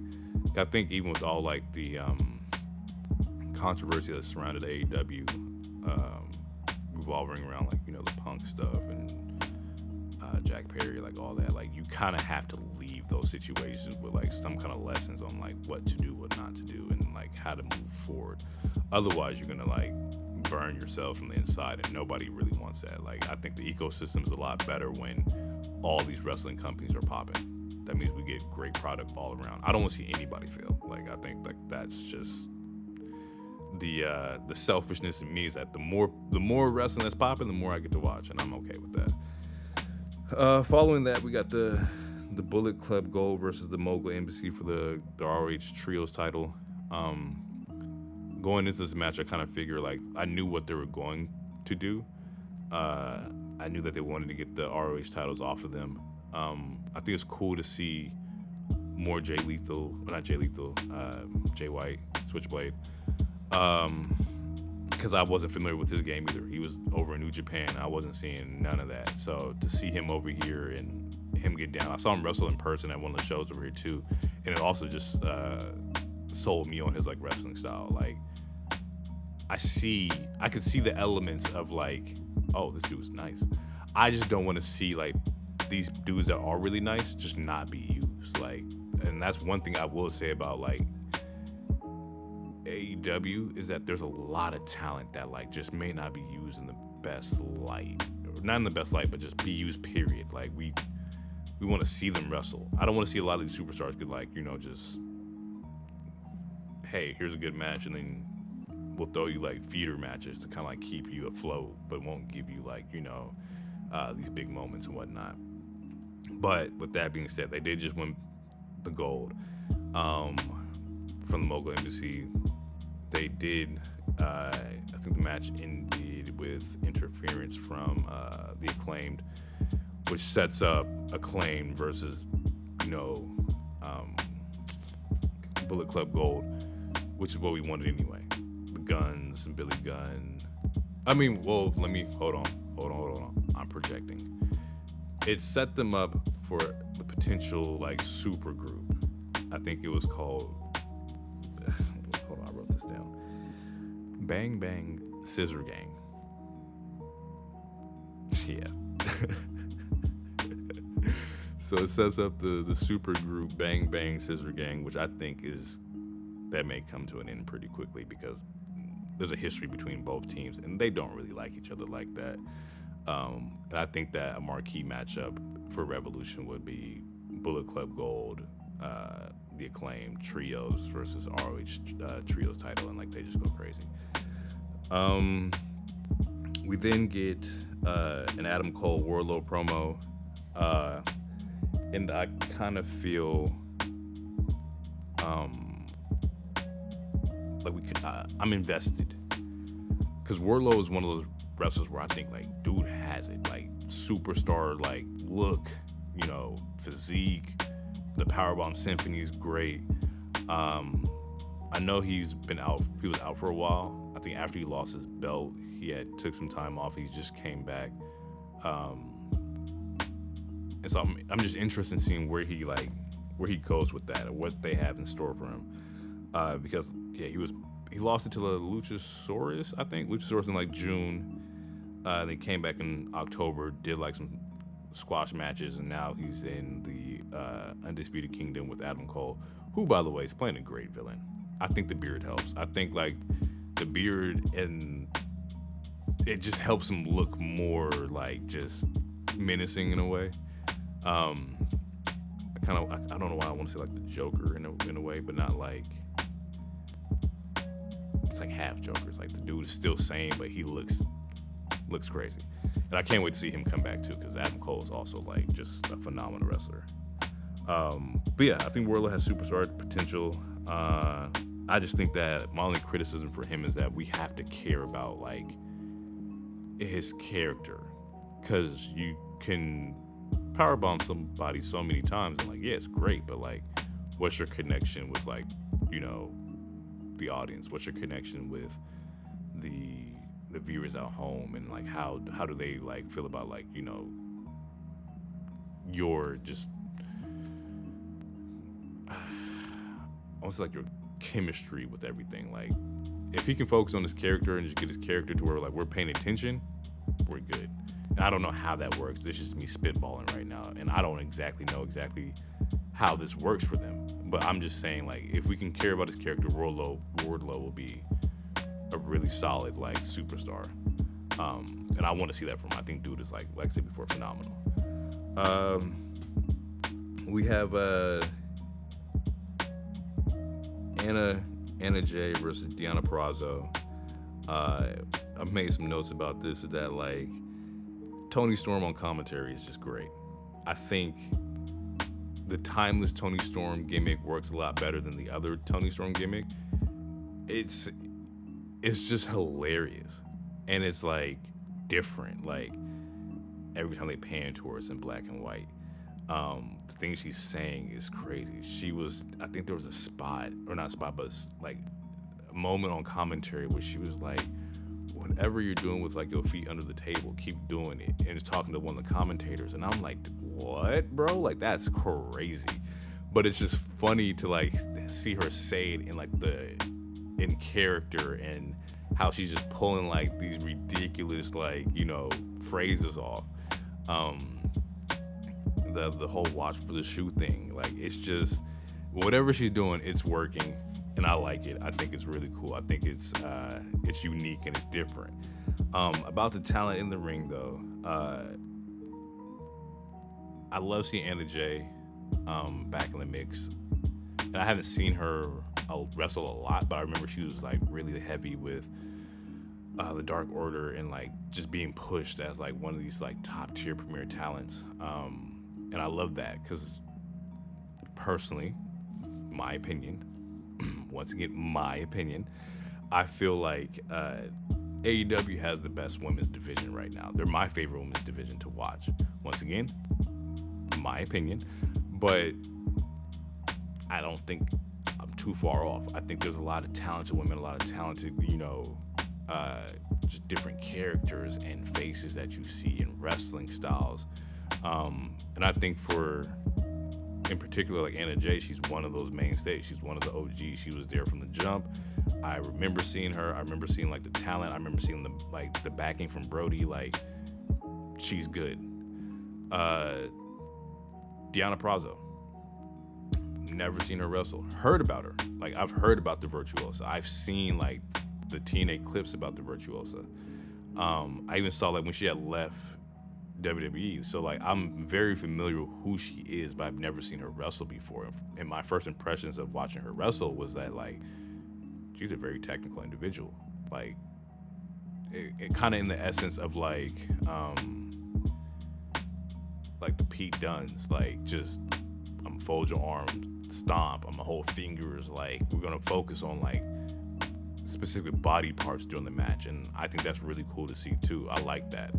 I think even with all like the controversy that surrounded AEW, revolving around like the Punk stuff and Jack Perry, like all that, like you kind of have to leave those situations with like some kind of lessons on like what to do, what not to do, and like how to move forward. Otherwise, you're gonna like burn yourself from the inside, and nobody really wants that. Like, I think the ecosystem's a lot better when all these wrestling companies are popping. That means we get great product all around. I don't want to see anybody fail. Like, I think like that's just the selfishness in me, is that the more wrestling that's popping, the more I get to watch, and I'm okay with that. Following that, we got the Bullet Club Gold versus the Mogul Embassy for the ROH Trios title. Going into this match, I kind of figured, like, I knew what they were going to do. I knew that they wanted to get the ROH titles off of them. I think it's cool to see more Jay White, Switchblade. Because I wasn't familiar with his game either. He was over in New Japan. I wasn't seeing none of that. So to see him over here and him get down, I saw him wrestle in person at one of the shows over here too, and it also just sold me on his like wrestling style. Like, I could see the elements of like, oh, this dude's nice. I just don't want to see like these dudes that are really nice just not be used. Like, and that's one thing I will say about like AEW, is that there's a lot of talent that like just may not be used in the best light, or not in the best light, but just be used, period. Like, we want to see them wrestle. I don't want to see a lot of these superstars get like, just, hey, here's a good match, and then we'll throw you like feeder matches to kind of like keep you afloat, but won't give you like, these big moments and whatnot. But with that being said, they did just win the gold. From the Mogul Embassy, they did. I think the match ended with interference from the Acclaimed, which sets up Acclaimed versus, Bullet Club Gold, which is what we wanted anyway. The Guns and Billy Gunn. Let me hold on. I'm projecting. It set them up for the potential super group. I think it was called. Hold on, I wrote this down. Bang Bang Scissor Gang. Yeah. So it sets up the super group Bang Bang Scissor Gang, which I think that may come to an end pretty quickly because there's a history between both teams and they don't really like each other like that. And I think that a marquee matchup for Revolution would be Bullet Club Gold, the Acclaimed Trios versus ROH Trios title, and they just go crazy. We then get an Adam Cole Wardlow promo, and I kind of feel I'm invested because Wardlow is one of those wrestlers where I think dude has it, superstar look, physique. The Powerbomb Symphony is great. I know he was out for a while. I think after he lost his belt, he took some time off. He just came back. And so I'm just interested in seeing where he goes with that or what they have in store for him. Because he lost it to Luchasaurus, I think. Luchasaurus in June. They came back in October, did some squash matches, and now he's in the Undisputed Kingdom with Adam Cole, who, by the way, is playing a great villain. I think the beard helps. I think the beard, and it just helps him look more just menacing in a way. I don't know why I want to say the Joker in a way, but not it's half Joker. It's the dude is still sane, but he looks crazy. And I can't wait to see him come back too, because Adam Cole is also just a phenomenal wrestler. But yeah, I think Wardlow has superstar potential. I just think that my only criticism for him is that we have to care about his character, because you can powerbomb somebody so many times and yeah, it's great, but what's your connection with the audience? What's your connection with the viewers at home, and how do they feel about your just almost your chemistry with everything. If he can focus on his character and just get his character to where we're paying attention, we're good. And I don't know how that works. This is me spitballing right now, and I don't know how this works for them. But I'm just saying, if we can care about his character, Wardlow will be a really solid superstar. And I want to see that from him. I think dude is like I said before, phenomenal. We have Anna Jay versus Deonna Purrazzo. I made some notes about this. Is that Toni Storm on commentary is just great. I think the timeless Toni Storm gimmick works a lot better than the other Toni Storm gimmick. It's just hilarious, and it's different. Every time they pan towards in black and white, the things she's saying is crazy. I think there was a spot, or not spot, but a moment on commentary where she was whatever you're doing with your feet under the table, keep doing it. And it's talking to one of the commentators, and I'm what, bro? That's crazy. But it's just funny to see her say it in character, and how she's just pulling these ridiculous phrases off. The whole watch for the shoe thing, it's just whatever she's doing, it's working, and I like it. I think it's really cool. I think it's unique and it's different. About the talent in the ring though, I love seeing Anna Jay back in the mix, and I haven't seen her wrestle a lot, but I remember she was really heavy with the Dark Order, and just being pushed as one of these top tier premier talents. And I love that, because personally, my opinion, once again, my opinion, I feel like AEW has the best women's division right now. They're my favorite women's division to watch. Once again, my opinion, but I don't think I'm too far off. I think there's a lot of talented women, a lot of talented, just different characters and faces that you see in wrestling styles. And I think in particular, like Anna Jay, she's one of those mainstays. She's one of the OGs. She was there from the jump. I remember seeing her. I remember seeing like the talent. I remember seeing the backing from Brody. Like, she's good. Deonna Purrazzo. Never seen her wrestle. Heard about her. Like, I've heard about the Virtuosa. I've seen like the TNA clips about the Virtuosa. I even saw like when she had left WWE. So like I'm very familiar with who she is, but I've never seen her wrestle before. And my first impressions of watching her wrestle was that like she's a very technical individual. Like it kind of in the essence of like the Pete Dunnes, like just I'm fold your arm, stomp, I'm gonna hold fingers, like we're gonna focus on like specific body parts during the match, and I think that's really cool to see too. I like that.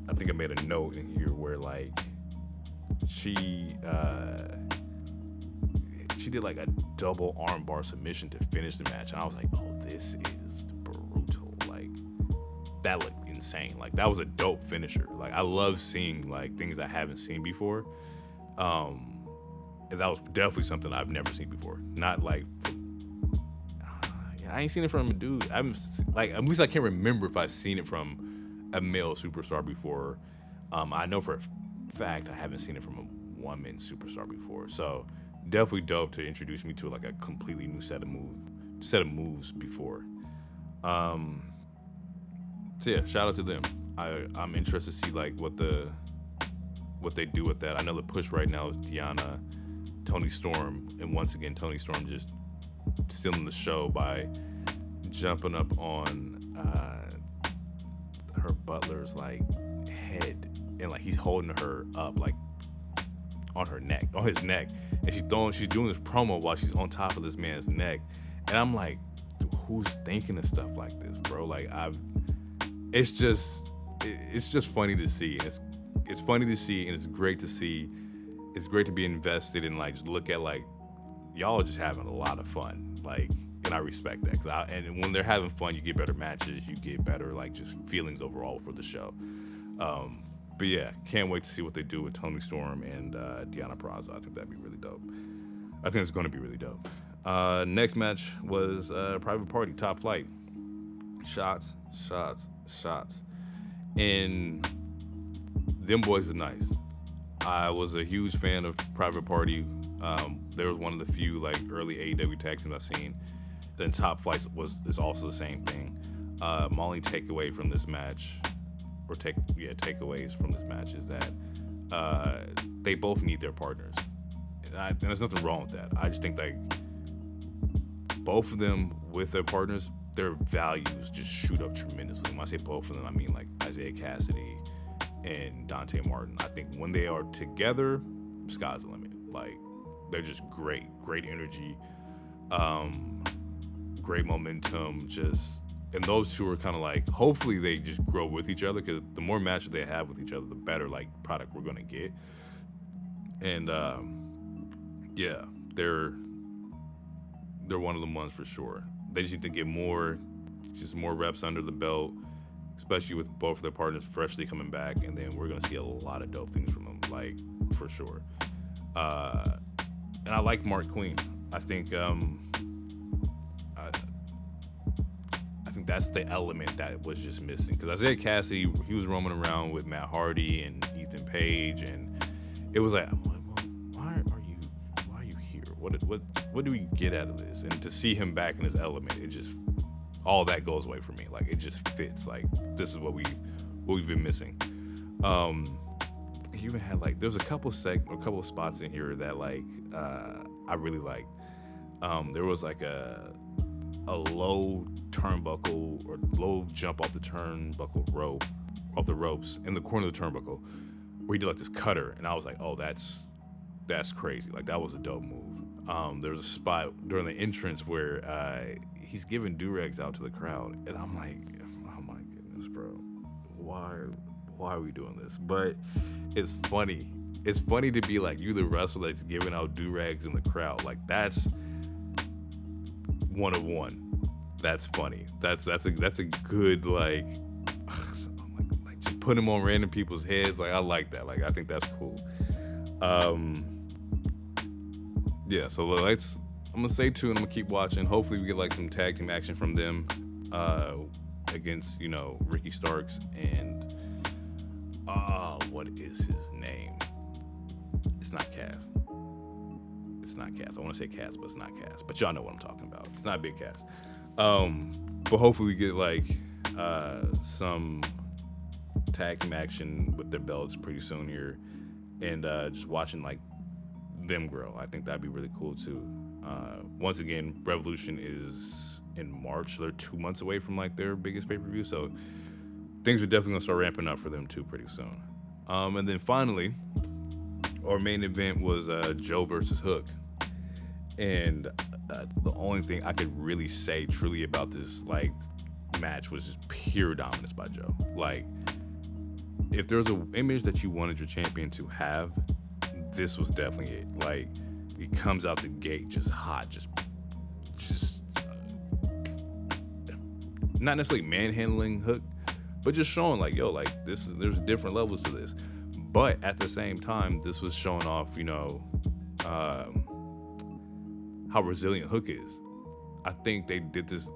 I think I made a note in here where like she did like a double armbar submission to finish the match, and I was like, oh, this is brutal. Like that looked insane. Like that was a dope finisher. Like I love seeing like things I haven't seen before. And that was definitely something I've never seen before. Not like I ain't seen it from a dude. I'm like, at least I can't remember if I've seen it from a male superstar before. I know for a fact I haven't seen it from a woman superstar before. So definitely dope to introduce me to like a completely new set of moves before. So yeah, shout out to them. I'm interested to see like what they do with that. I know the push right now is Deonna, Toni Storm, and once again Toni Storm just stealing the show by jumping up on her butler's like head, and like he's holding her up like on his neck, and she's doing this promo while she's on top of this man's neck, and I'm like, who's thinking of stuff like this, bro? Like it's just funny to see. It's funny to see, and it's great to see. It's great to be invested and like just look at like y'all are just having a lot of fun, like, and I respect that. And when they're having fun, you get better matches, you get better like just feelings overall for the show. But yeah, can't wait to see what they do with Toni Storm and Deonna Purrazzo. I think that'd be really dope. I think it's going to be really dope. Next match was Private Party, Top Flight. Shots, and them boys are nice. I was a huge fan of Private Party. They was one of the few like early AEW tag teams I've seen. Then Top Flight is also the same thing. My only takeaway from this match, takeaways from this match is that they both need their partners, and there's nothing wrong with that. I just think like both of them with their partners, their values just shoot up tremendously. When I say both of them, I mean like Isaiah Cassidy and Dante Martin. I think when they are together, sky's the limit. Like they're just great energy, great momentum. And those two are kind of like, hopefully they just grow with each other, because the more matches they have with each other, the better like product we're gonna get. And yeah, they're one of the ones for sure. They just need to get more reps under the belt, especially with both of their partners freshly coming back, and then we're gonna see a lot of dope things from them, like for sure. And I like Mark Queen. I think that's the element that was just missing, because Isaiah Cassidy, he was roaming around with Matt Hardy and Ethan Page, and it was like, well, why are you here? What do we get out of this? And to see him back in his element, it just, all that goes away for me. Like it just fits. Like this is what we've been missing. He even had like, there's a couple of spots in here that like I really like. There was like a low turnbuckle or low jump off the ropes in the corner of the turnbuckle, where he did like this cutter, and I was like, oh, that's that's crazy. Like, that was a dope move. There was a spot during the entrance where he's giving do-rags out to the crowd, and I'm like, oh my goodness, bro, why are we doing this? But it's funny. It's funny to be like, you the wrestler that's giving out do-rags in the crowd. Like, that's one of one. That's funny. That's a good, like just put him on random people's heads. Like, I like that. Like, I think that's cool. Yeah, so I'm gonna stay tuned. I'm gonna keep watching. Hopefully we get like some tag team action from them against, Ricky Starks and what is his name? It's not Cass. I want to say Cass, but it's not Cass. But y'all know what I'm talking about. It's not Big Cass. But hopefully we get like some tag team action with their belts pretty soon here, and just watching like them grow. I think that'd be really cool too. Once again, Revolution is in March. So they're 2 months away from like their biggest pay-per-view, so things are definitely gonna start ramping up for them too pretty soon. And then finally, our main event was Joe versus Hook, and the only thing I could really say truly about this like match was just pure dominance by Joe. Like, if there's an image that you wanted your champion to have, this was definitely it. Like, he comes out the gate just hot, just not necessarily manhandling Hook, but just showing like, yo, like there's different levels to this. But at the same time, this was showing off, how resilient Hook is. I think they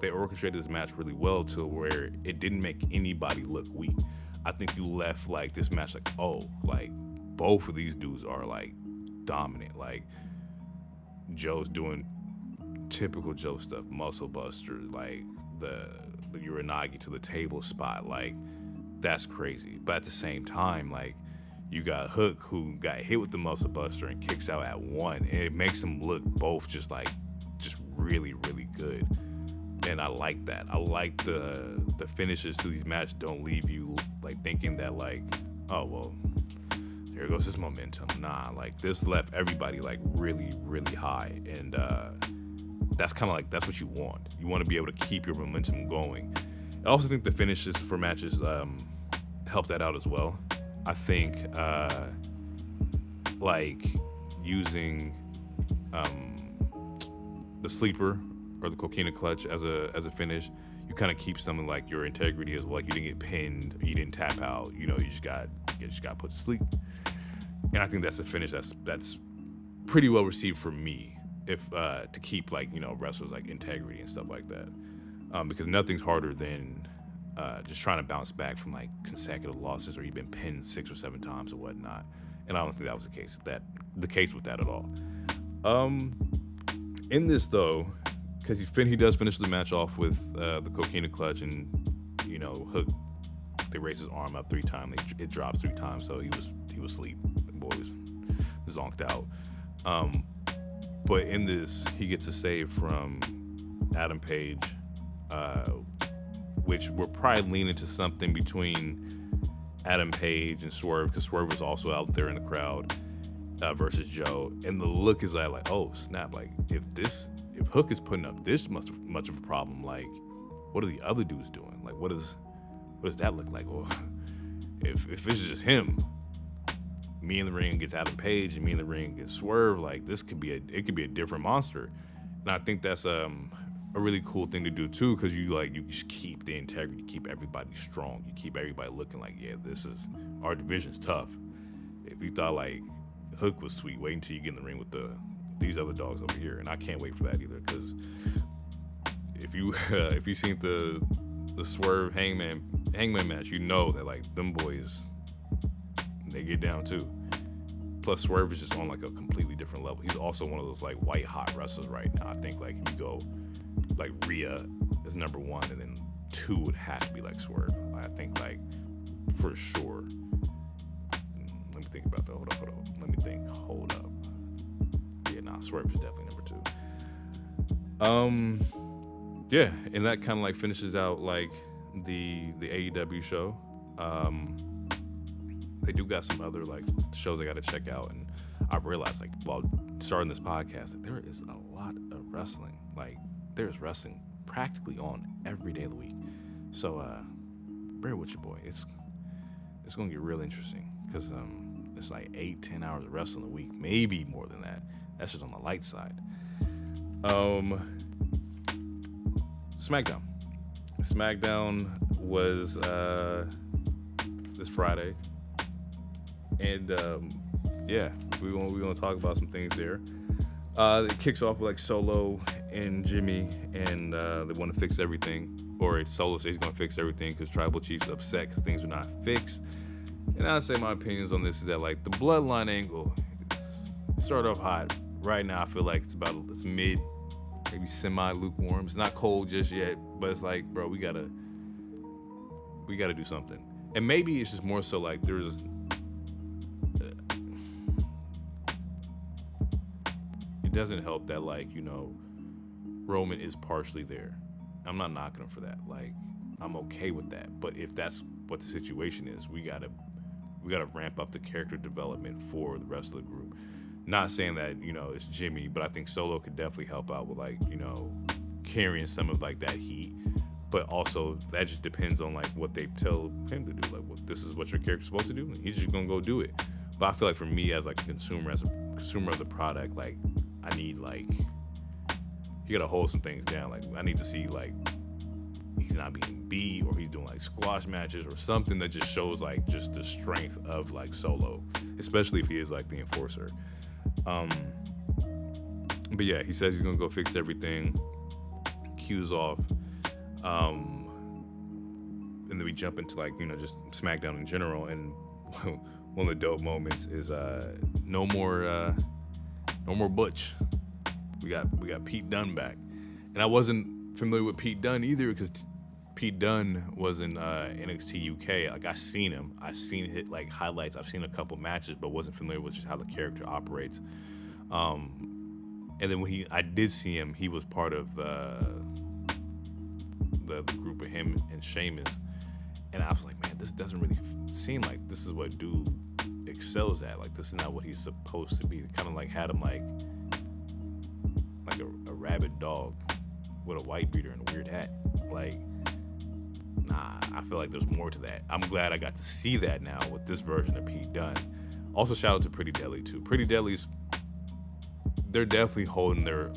orchestrated this match really well to where it didn't make anybody look weak. I think you left like this match like, oh, like both of these dudes are like dominant. Like, Joe's doing typical Joe stuff, muscle buster, like the Uranagi to the table spot, like that's crazy. But at the same time, like, you got Hook who got hit with the muscle buster and kicks out at one, and it makes them look both just really, really good. And I like that. I like the finishes to these matches don't leave you like thinking that like, oh well, there goes his momentum. Nah, like this left everybody like really, really high, and that's kind of like, that's what you want. You want to be able to keep your momentum going. I also think the finishes for matches help that out as well. I think like using the sleeper or the coquina clutch as a finish, you kind of keep something like your integrity as well. Like, you didn't get pinned, or you didn't tap out. You just got put to sleep. And I think that's a finish that's pretty well received for me, if to keep like wrestlers like integrity and stuff like that, because nothing's harder than just trying to bounce back from like consecutive losses, or you've been pinned 6 or 7 times or whatnot. And I don't think that was the case with that at all. In this though, because he does finish the match off with the coquina clutch, and Hook, they raise his arm up 3 times, it drops 3 times, so he was asleep. The boys zonked out. But in this, he gets a save from Adam Page, which we're probably leaning to something between Adam Page and Swerve, because Swerve was also out there in the crowd, versus Joe. And the look is like, oh snap, like if Hook is putting up this much of a problem, like what are the other dudes doing? Like what does that look like? Well, if it's just him, me in the ring against Adam Page and me in the ring against Swerve, like it could be a different monster. And I think that's a really cool thing to do too, because you just keep the integrity, you keep everybody strong, you keep everybody looking like, yeah, our division's tough. If you thought like Hook was sweet, wait until you get in the ring with these other dogs over here. And I can't wait for that either, because if you seen the Swerve Hangman match, you know that like them boys, they get down too. Plus Swerve is just on like a completely different level. He's also one of those like white hot wrestlers right now. I think like if you go like Rhea is number 1, and then 2 would have to be like Swerve. I think like for sure. Let me think about that. Hold up. Yeah, Swerve is definitely number 2. Yeah, and that kind of like finishes out like the AEW show. they do got some other like shows I got to check out, and I realized like while starting this podcast that there is a lot of wrestling. Like there's wrestling practically on every day of the week. So bear with your boy. It's gonna get real interesting because it's like 8-10 hours of wrestling a week, maybe more than that. That's just on the light side. SmackDown was this Friday, and yeah, we're gonna talk about some things there. It kicks off with like Solo and Jimmy, and they want to fix everything, or Solo says he's gonna fix everything because Tribal Chief's upset because things are not fixed. And I'd say my opinions on this is that like the bloodline angle, it started off hot. Right now I feel like it's mid, maybe semi lukewarm. It's not cold just yet, but it's like, bro, we gotta do something. And maybe it's just more so like there's it doesn't help that like, you know, Roman is partially there. I'm not knocking him for that. Like I'm okay with that. But if that's what the situation is, we gotta ramp up the character development for the rest of the group. Not saying that, you know, it's Jimmy, but I think Solo could definitely help out with like, you know, carrying some of like that heat. But also that just depends on like what they tell him to do. Like, well, this is what your character's supposed to do. He's just gonna go do it. But I feel like for me as like a consumer of the product, like I need like you gotta hold some things down. Like I need to see like he's not being beat or he's doing like squash matches or something that just shows like just the strength of like Solo, especially if he is like the enforcer. But yeah, he says he's gonna go fix everything. Cues off. And then we jump into like, you know, just SmackDown in general, and one of the dope moments is no more Butch. We got Pete Dunne back, and I wasn't familiar with Pete Dunne either because Pete Dunne was in NXT UK. Like I've seen hit like highlights. I've seen a couple matches, but wasn't familiar with just how the character operates. And then when I did see him, he was part of the group of him and Sheamus, and I was like, man, this doesn't really seem like this is what dude excels at. Like this is not what he's supposed to be. It kind of like had him like a rabid dog with a white beater and a weird hat. Like, nah, I feel like there's more to that. I'm glad I got to see that now with this version of Pete Dunne. Also, shout out to Pretty Deadly too. Pretty Deadly's, they're definitely holding their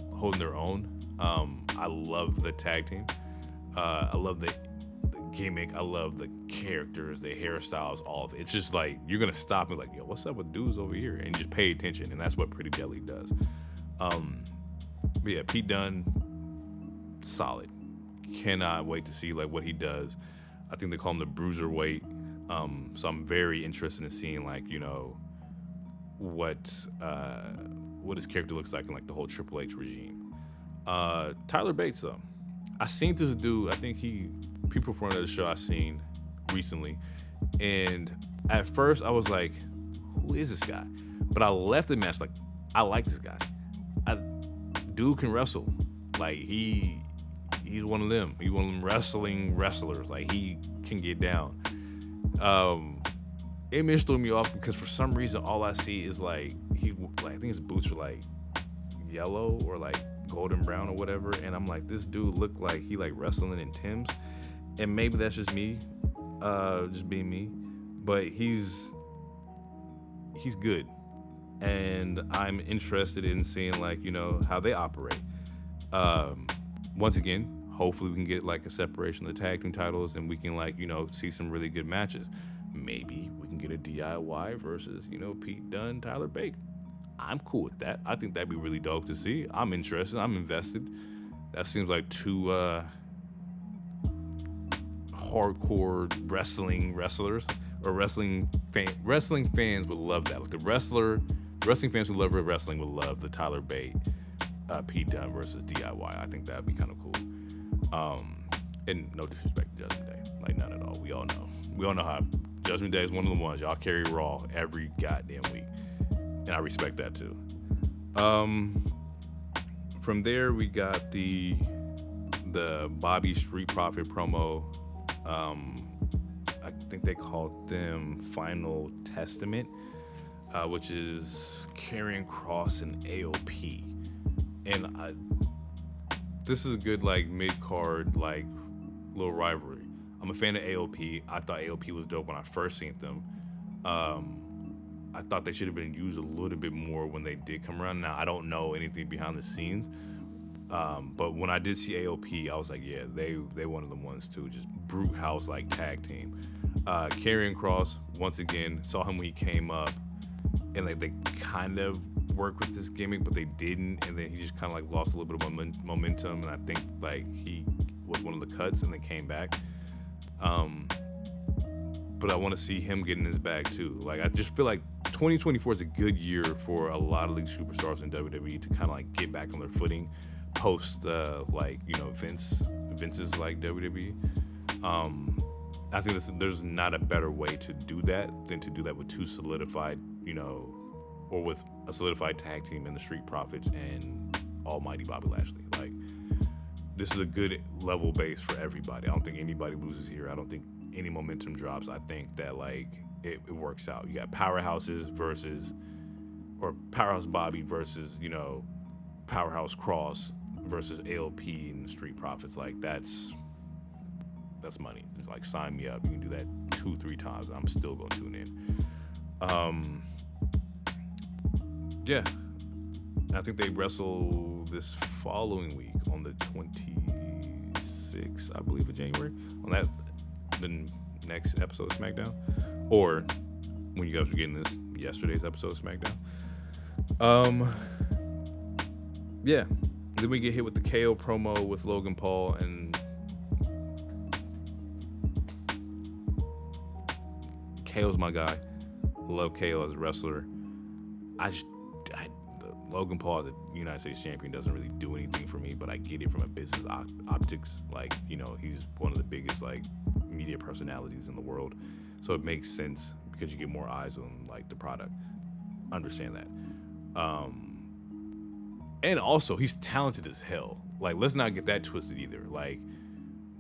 own. I love the tag team. I love the gimmick. I love the characters, the hairstyles, all of it. It's just like you're gonna stop and like, yo, what's up with dudes over here? And just pay attention, and that's what Pretty Deadly does. But yeah, Pete Dunne, solid. Cannot wait to see like what he does. I think they call him the Bruiserweight. So I'm very interested in seeing like, you know, what his character looks like in like the whole Triple H regime. Tyler Bates though, I seen this dude. I think people from the show I seen recently, and at first I was like, who is this guy? But I left the match like, I like this guy. Dude can wrestle. Like he's one of them. He's one of them wrestlers. Like he can get down. Image threw me off because for some reason all I see is like I think his boots were like yellow or like golden brown or whatever, and I'm like, this dude looked like he like wrestling in Tim's, and maybe that's just me, just being me, but he's good, and I'm interested in seeing like, you know, how they operate. Once again, hopefully we can get like a separation of the tag team titles and we can like, you know, see some really good matches. Maybe we can get a DIY versus, you know, Pete Dunne, Tyler Bate. I'm cool with that. I think that'd be really dope to see. I'm interested. I'm invested. That seems like two hardcore wrestlers or wrestling fans would love that. Like wrestling fans who love wrestling would love the Tyler Bate, Pete Dunne versus DIY. I think that'd be kind of cool. And no disrespect to Judgment Day, like none at all. We all know how Judgment Day is one of the ones y'all carry Raw every goddamn week, and I respect that too. From there we got the Bobby Street Profit promo. think they called them Final Testament, which is Karrion Kross and AOP. And this is a good, like, mid-card, like, little rivalry. I'm a fan of AOP. I thought AOP was dope when I first seen them. I thought they should have been used a little bit more when they did come around. Now, I don't know anything behind the scenes, but when I did see AOP, I was like, yeah, they one of the ones too. Just brute house, like, tag team. Karrion Kross, once again, saw him when he came up, and like they kind of worked with this gimmick, but they didn't, and then he just kind of like lost a little bit of momentum, and I think like he was one of the cuts and then came back. But I want to see him getting his bag too. Like, I just feel like 2024 is a good year for a lot of these superstars in WWE to kind of like get back on their footing post like, you know, Vince's like WWE. I think there's not a better way to do that than to do that with two solidified, you know, or with a solidified tag team in the Street Profits and Almighty Bobby Lashley. Like, this is a good level base for everybody. I don't think anybody loses here. I don't think any momentum drops. I think that like it works out. You got powerhouses versus, or Powerhouse Bobby versus, you know, Powerhouse Kross versus AOP and the Street Profits. Like, that's money. Just like, sign me up. You can do that 2-3 times and I'm still gonna tune in. Yeah, I think they wrestle this following week on the 26th, I believe, of January, on that the next episode of SmackDown, or when you guys are getting this, yesterday's episode of SmackDown. Yeah, then we get hit with the KO promo with Logan Paul, and KO's my guy. Love KO as a wrestler. Logan Paul, the United States champion, doesn't really do anything for me, but I get it from a business optics. Like, you know, he's one of the biggest like media personalities in the world, so it makes sense because you get more eyes on like the product. Understand that. And also, he's talented as hell. Like, let's not get that twisted either. Like,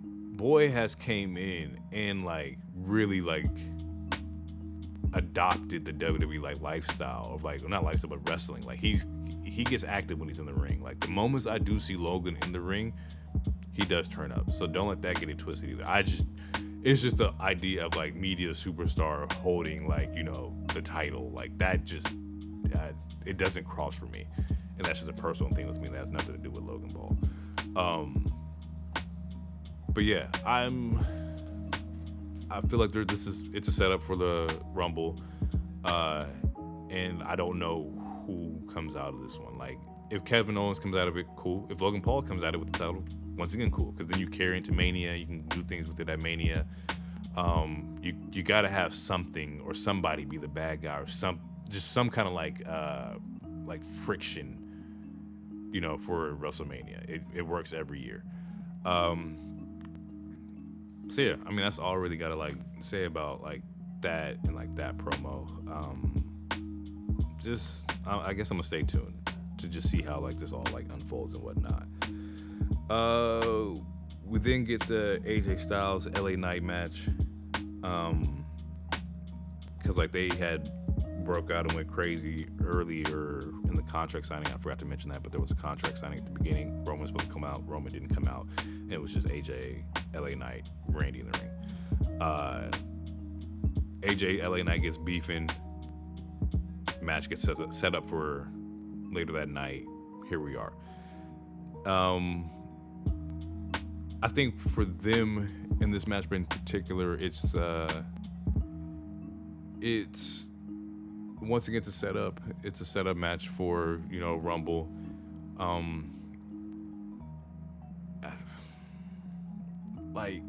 boy has came in and like really like adopted the WWE like lifestyle of like, not lifestyle but wrestling. Like, he gets active when he's in the ring. Like, the moments I do see Logan in the ring, he does turn up. So don't let that get it twisted either. It's just the idea of like media superstar holding like, you know, the title, like that just it doesn't cross for me, and that's just a personal thing with me. That has nothing to do with Logan Paul. But yeah, I feel like it's a setup for the Rumble, and I don't know who comes out of this one. Like, if Kevin Owens comes out of it, cool. If Logan Paul comes out of it with the title, once again, cool, because then you carry into Mania. You can do things with it at Mania. You got to have something or somebody be the bad guy, or some kind of like friction, you know, for WrestleMania. It works every year. So yeah, I mean, that's all I really gotta like say about like that and like that promo. I guess I'm gonna stay tuned to just see how like this all like unfolds and whatnot. We then get the AJ Styles LA Knight match, because like they had broke out and went crazy earlier in the contract signing. I forgot to mention that, but there was a contract signing at the beginning. Roman was supposed to come out. Roman didn't come out. And it was just AJ, LA Knight, Randy in the ring. AJ, LA Knight gets beefing. Match gets set up for later that night. Here we are. I think for them in this match in particular, it's once again to set up. It's a setup match for, you know, Rumble. Like,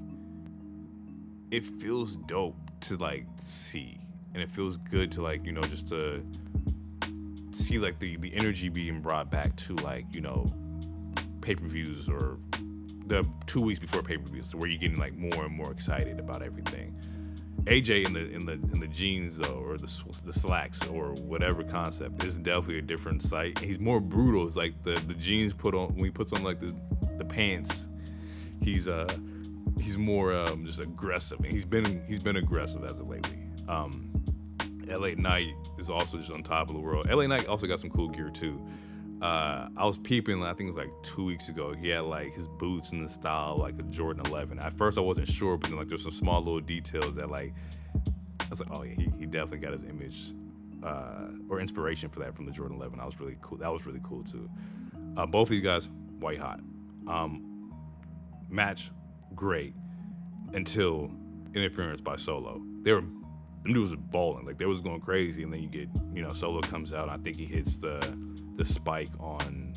it feels dope to like see, and it feels good to like, you know, just to see like the energy being brought back to like, you know, pay-per-views or the 2 weeks before pay-per-views, where you're getting like more and more excited about everything. AJ in the jeans though, or the slacks or whatever concept, is definitely a different sight. He's more brutal. It's like the jeans put on when he puts on like the pants. He's he's more just aggressive, and he's been aggressive as of lately. LA Knight is also just on top of the world. LA Knight also got some cool gear too. I was peeping, I think it was like 2 weeks ago. He had like his boots in the style like a Jordan 11. At first I wasn't sure, but then like there's some small little details that like I was like, oh yeah, he definitely got his image or inspiration for that from the Jordan 11. That was really cool. That was really cool too. Both of these guys, white hot. Match great until interference by Solo. Them dudes were balling, like they was going crazy, and then you get, Solo comes out. I think he hits the spike on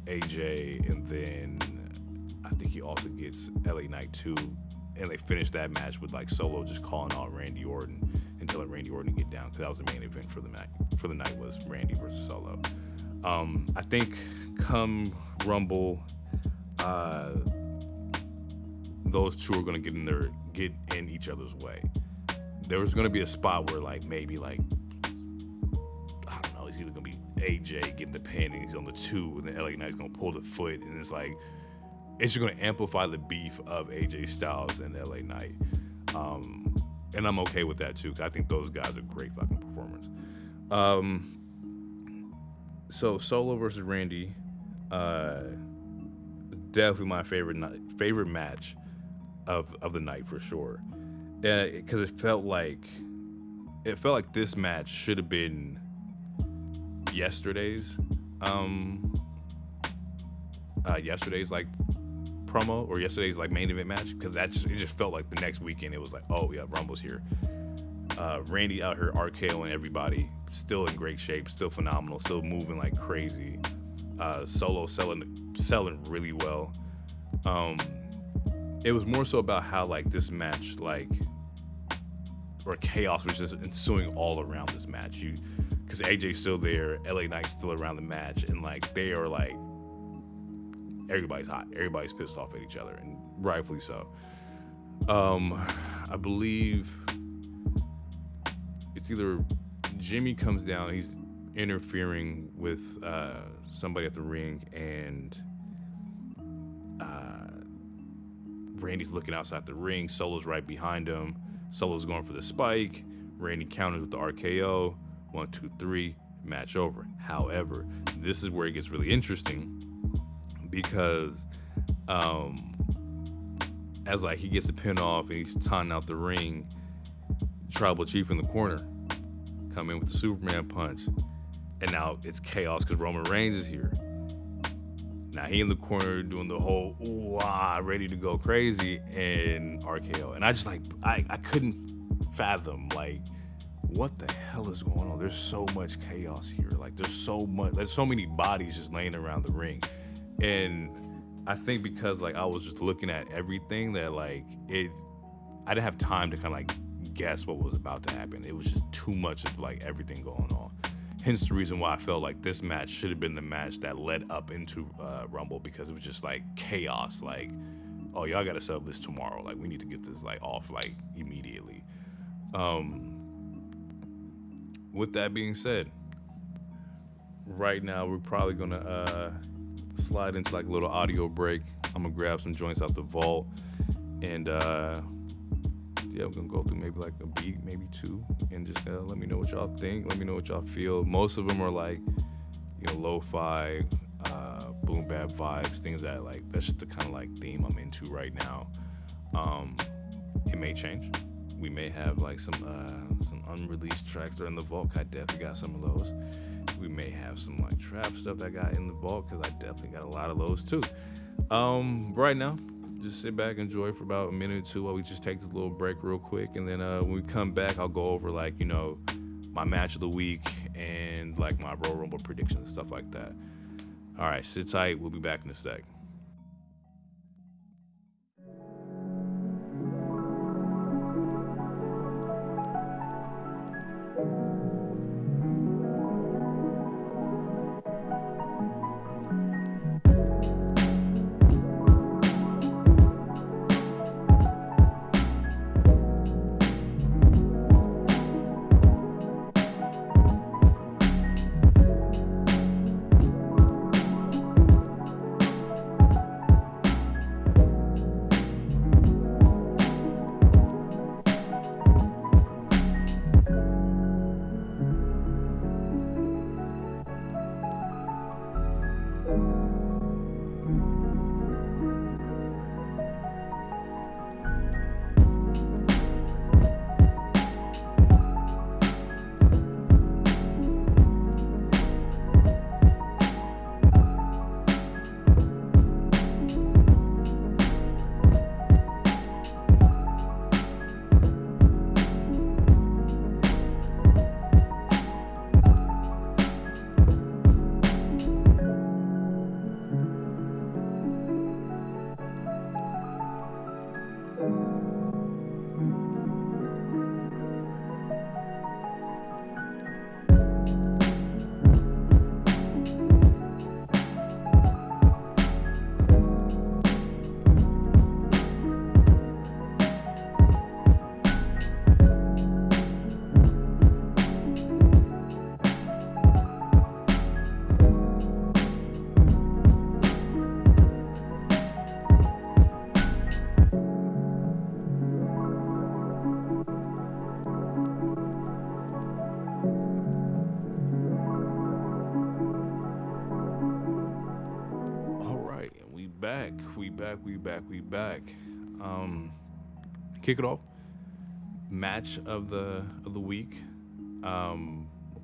AJ, and then I think he also gets LA Knight too, and they finished that match with like Solo just calling out Randy Orton and telling Randy Orton to get down, because that was the main event for the night was Randy versus Solo. I think come Rumble, those two are gonna get in each other's way. There was gonna be a spot where like maybe like I don't know, it's either gonna be AJ getting the pin and he's on the 2, and then LA Knight's gonna pull the foot, and it's like it's just gonna amplify the beef of AJ Styles and LA Knight. And I'm okay with that too, because I think those guys are great fucking performers. So Solo versus Randy, definitely my favorite match of the night for sure, because it felt like this match should have been yesterday's like promo, or yesterday's like main event match, because it just felt like the next weekend it was like, oh yeah, Rumble's here. Randy out here RKOing everybody, still in great shape, still phenomenal, still moving like crazy. Solo selling really well. It was more so about how like this match, like, or chaos was just ensuing all around this match. Because AJ's still there, LA Knight's still around the match, and like they are like, everybody's hot, everybody's pissed off at each other, and rightfully so. I believe it's either Jimmy comes down, he's interfering with somebody at the ring, and Randy's looking outside the ring. Solo's right behind him. Solo's going for the spike. Randy counters with the RKO. 1, 2, 3, match over. However, this is where it gets really interesting, because as like he gets the pin off and he's taunting out the ring, Tribal Chief in the corner come in with the Superman punch, and now it's chaos because Roman Reigns is here. Now he in the corner doing the whole ooh ah, ready to go crazy, and RKO. And I just like I couldn't fathom like what the hell is going on. There's so much chaos here. Like there's so many bodies just laying around the ring. And I think because like I was just looking at everything that like I didn't have time to kind of like guess what was about to happen. It was just too much of like everything going on. Hence the reason why I felt like this match should have been the match that led up into Rumble, because it was just like chaos. Like, oh, y'all got to settle this tomorrow. Like, we need to get this like off like immediately. With that being said, right now we're probably gonna slide into like a little audio break. I'm gonna grab some joints out the vault, and yeah, we're gonna go through maybe like a beat, maybe 2, and just let me know what y'all think. Let me know what y'all feel. Most of them are like, lo-fi, boom bap vibes, things that like, that's just the kind of like theme I'm into right now. It may change. We may have like some unreleased tracks that are in the vault. I definitely got some of those. We may have some like trap stuff that I got in the vault, because I definitely got a lot of those too. Right now, just sit back, enjoy for about a minute or 2 while we just take this little break real quick, and then when we come back, I'll go over like my match of the week and like my Royal Rumble predictions and stuff like that. All right, sit tight. We'll be back in a sec. back. We back. Kick it off. Match of the week.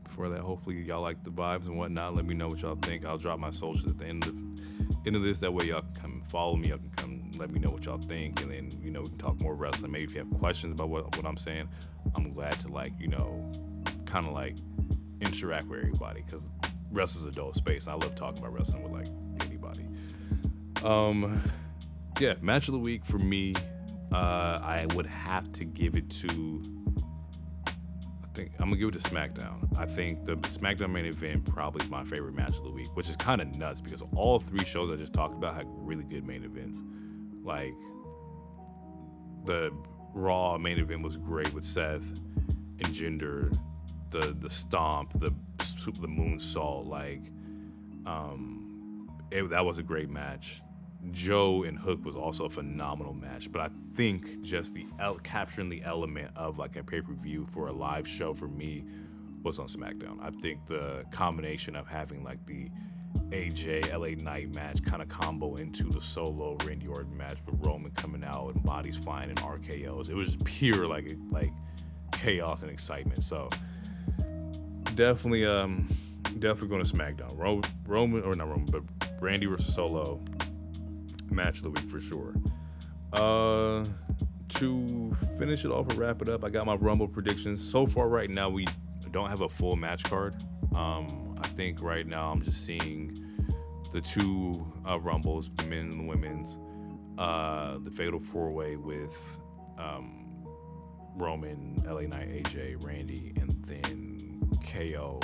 Before that, hopefully y'all like the vibes and whatnot. Let me know what y'all think. I'll drop my socials at the end of this. That way y'all can come follow me. Y'all can come let me know what y'all think, and then we can talk more wrestling. Maybe if you have questions about what I'm saying, I'm glad to kind of interact with everybody, because wrestling's a dope space. And I love talking about wrestling with anybody. Match of the week for me. I would have to give it to. I think I'm gonna give it to SmackDown. I think the SmackDown main event probably is my favorite match of the week, which is kind of nuts because all three shows I just talked about had really good main events. Like the Raw main event was great with Seth and Jinder, the Stomp, the Moonsault. That was a great match. Joe and Hook was also a phenomenal match, but I think just the capturing the element of a pay-per-view for a live show for me was on SmackDown. I think the combination of having the AJ LA Knight match kind of combo into the Solo Randy Orton match with Roman coming out and bodies flying and RKOs, it was just pure chaos and excitement. So definitely going to SmackDown. Randy versus Solo. Match of the week for sure. To finish it off and wrap it up, I got my Rumble predictions. So far right now, we don't have a full match card. I think right now I'm just seeing the two Rumbles, the men and the women's, the Fatal 4-Way with Roman, LA Knight, AJ, Randy, and then KO,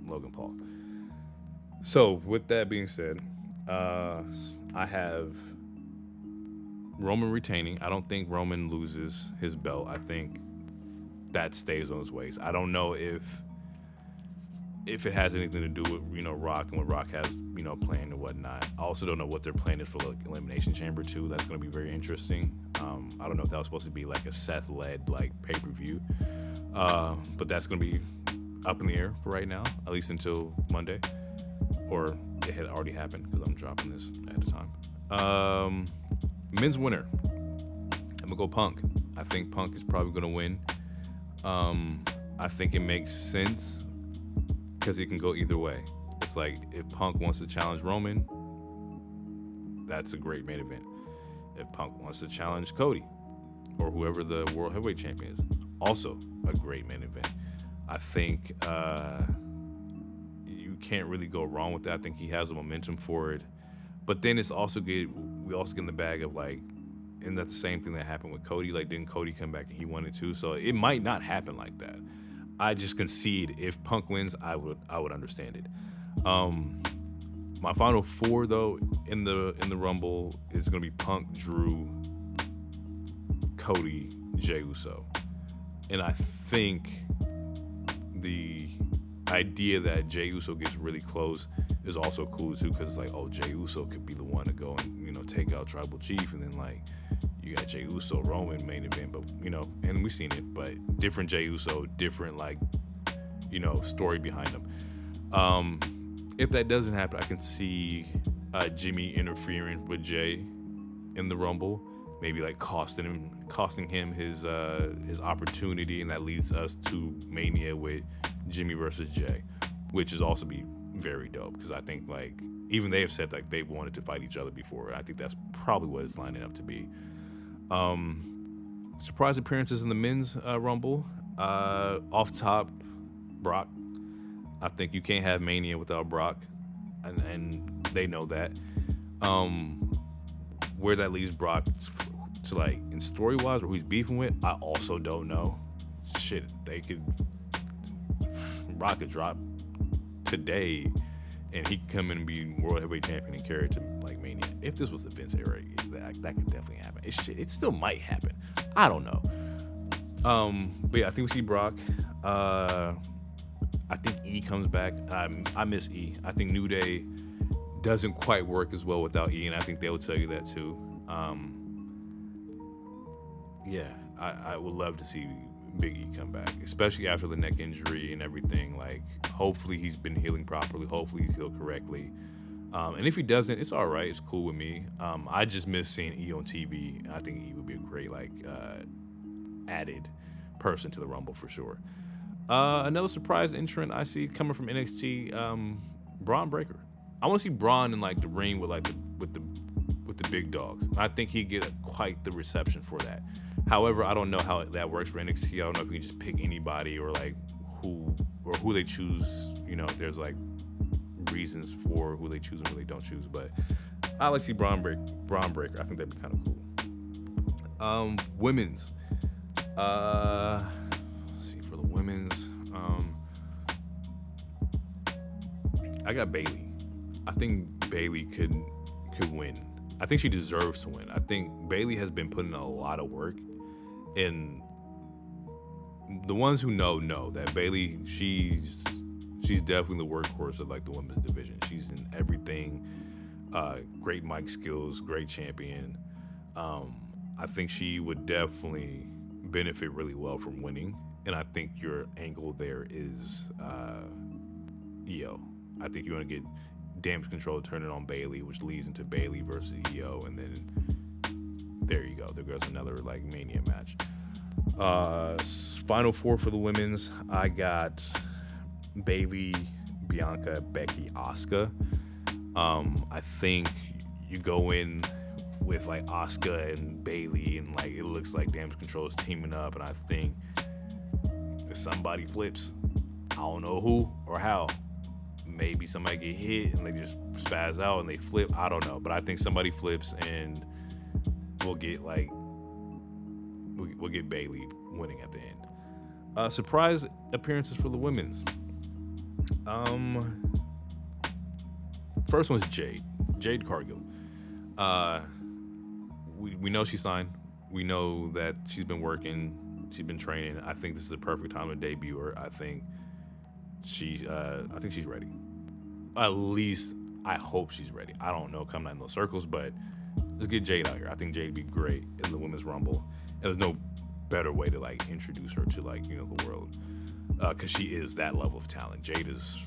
Logan Paul. So, with that being said, I have Roman retaining. I don't think Roman loses his belt. I think that stays on his waist. I don't know if it has anything to do with, Rock and what Rock has, planned and whatnot. I also don't know what their plan is for Elimination Chamber 2. That's going to be very interesting. I don't know if that was supposed to be a Seth-led pay-per-view. But that's going to be up in the air for right now, at least until Monday. Or it had already happened because I'm dropping this at the time. Men's winner. I'm gonna go Punk. I think Punk is probably gonna win. I think it makes sense because it can go either way. It's if Punk wants to challenge Roman, that's a great main event. If Punk wants to challenge Cody or whoever the World Heavyweight Champion is, also a great main event. I think you can't really go wrong with that. I think he has the momentum for it. But then it's also good. We also get in the bag of isn't that the same thing that happened with Cody? Didn't Cody come back and he won it too? So it might not happen like that. I just concede if Punk wins, I would understand it. My final four though in the Rumble is gonna be Punk, Drew, Cody, Jey Uso, and I think the idea that Jey Uso gets really close is also cool too, because it's Jey Uso could be the one to go and take out Tribal Chief, and then you got Jey Uso Roman main event, but and we've seen it, but different Jey Uso, different story behind them. If that doesn't happen, I can see Jimmy interfering with Jey in the Rumble, maybe costing him his opportunity, and that leads us to Mania with Jimmy versus Jey, which is also be very dope because I think even they have said they've wanted to fight each other before. I think that's probably what it's lining up to be. Surprise appearances in the men's Rumble. Off top, Brock. I think you can't have Mania without Brock, and they know that. Where that leaves Brock to in story wise or who he's beefing with, I also don't know. Shit, Brock could drop today and he could come in and be World Heavyweight Champion and carry it to Mania. If this was the Vince era, that could definitely happen. It still might happen. I don't know. But yeah, I think we see Brock. I think E comes back. I miss E. I think New Day doesn't quite work as well without E, and I think they will tell you that too. I would love to see Big E come back, especially after the neck injury and everything. Like, hopefully he's been healing properly. Hopefully he's healed correctly. And if he doesn't, it's all right. It's cool with me. I just miss seeing E on TV. I think E would be a great added person to the Rumble for sure. Another surprise entrant I see coming from NXT, Braun Breaker. I want to see Braun in like the ring with the big dogs. I think he'd get quite the reception for that. However, I don't know how that works for NXT. I don't know if you can just pick anybody or like who they choose. You know, if there's like reasons for who they choose and who they don't choose. But I like to see Braun Breaker. I think that'd be kind of cool. Women's. Let's see, for the women's. I got Bayley. I think Bayley could win. I think she deserves to win. I think Bayley has been putting in a lot of work, and the ones who know that Bayley, she's definitely the workhorse of like the women's division. She's in everything. Great mic skills, great champion. I think she would definitely benefit really well from winning, and I think your angle there is EO. I think you want to get damage control turning on Bayley, which leads into Bayley versus EO, and then there you go. There goes another like Mania match. Final four for the women's. I got Bayley, Bianca, Becky, Asuka. I think you go in with like Asuka and Bayley, and like it looks like damage control is teaming up, and I think if somebody flips, I don't know who or how. Maybe somebody get hit and they just spaz out and they flip. I don't know, but I think somebody flips and we'll get Bayley winning at the end. Surprise appearances for the women's. First one's Jade Cargill. We know she signed. We know that she's been working. She's been training. I think this is the perfect time to debut her. I think she's ready. At least I hope she's ready. I don't know, coming out in those circles, but let's get Jade out here. I think Jade would be great in the Women's Rumble. And there's no better way to like introduce her to like, you know, the world, because she is that level of talent. Jade is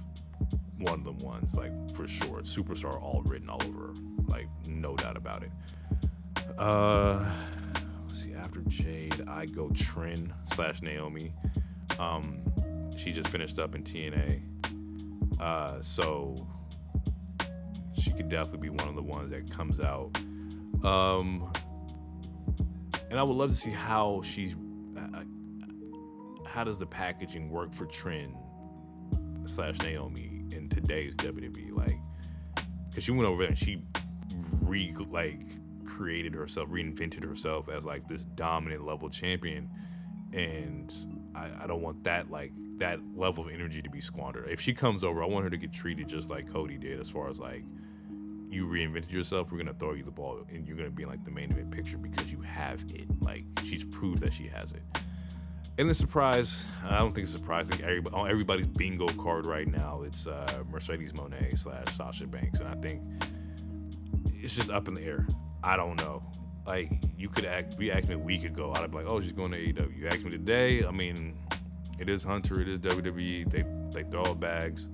one of the ones, like, for sure. Superstar all written all over her, like, no doubt about it. Let's see, after Jade, I go Trin / Naomi. She just finished up in TNA. So she could definitely be one of the ones that comes out. And I would love to see how how does the packaging work for Trin / Naomi in today's WWE? Like, because she went over there and she created herself, reinvented herself as like this dominant level champion, and I don't want that level of energy to be squandered. If she comes over, I want her to get treated just like Cody did, as far as like, you reinvented yourself, we're gonna throw you the ball and you're gonna be in like the main event picture because you have it. Like, she's proved that she has it. And the surprise, I don't think it's surprising. On everybody's bingo card right now, it's Mercedes Moné / Sasha Banks, and I think it's just up in the air. I don't know. Like, if you asked me a week ago, I'd be like, oh, she's going to AEW. You asked me today, I mean, it is Hunter, it is WWE. They throw out bags.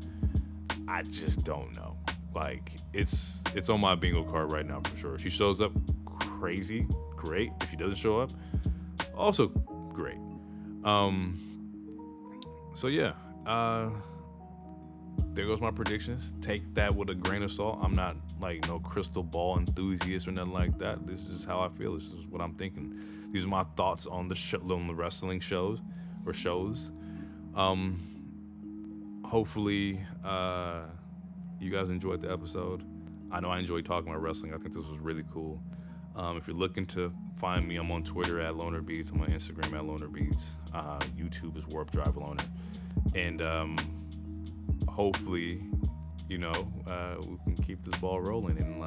I just don't know. Like, it's on my bingo card right now for sure. If she shows up, crazy, great. If she doesn't show up, also great. So yeah, there goes my predictions. Take that with a grain of salt. I'm not like no crystal ball enthusiast or nothing like that. This is just how I feel. This is what I'm thinking. These are my thoughts on the wrestling shows. Hopefully, you guys enjoyed the episode. I know I enjoyed talking about wrestling. I think this was really cool. If you're looking to find me, I'm on Twitter at Loner Beats. I'm on Instagram at Loner Beats. YouTube is Warp Drive Loner. And hopefully, we can keep this ball rolling and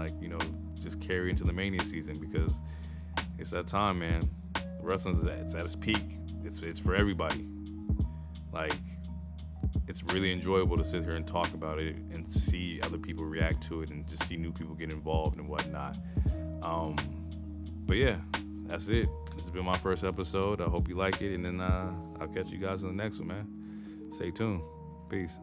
just carry into the Mania season, because it's that time, man. Wrestling's at its peak. It's for everybody. Like, it's really enjoyable to sit here and talk about it and see other people react to it and just see new people get involved and whatnot. But yeah, that's it. This has been my first episode. I hope you like it, and then I'll catch you guys in the next one, man. Stay tuned. Peace.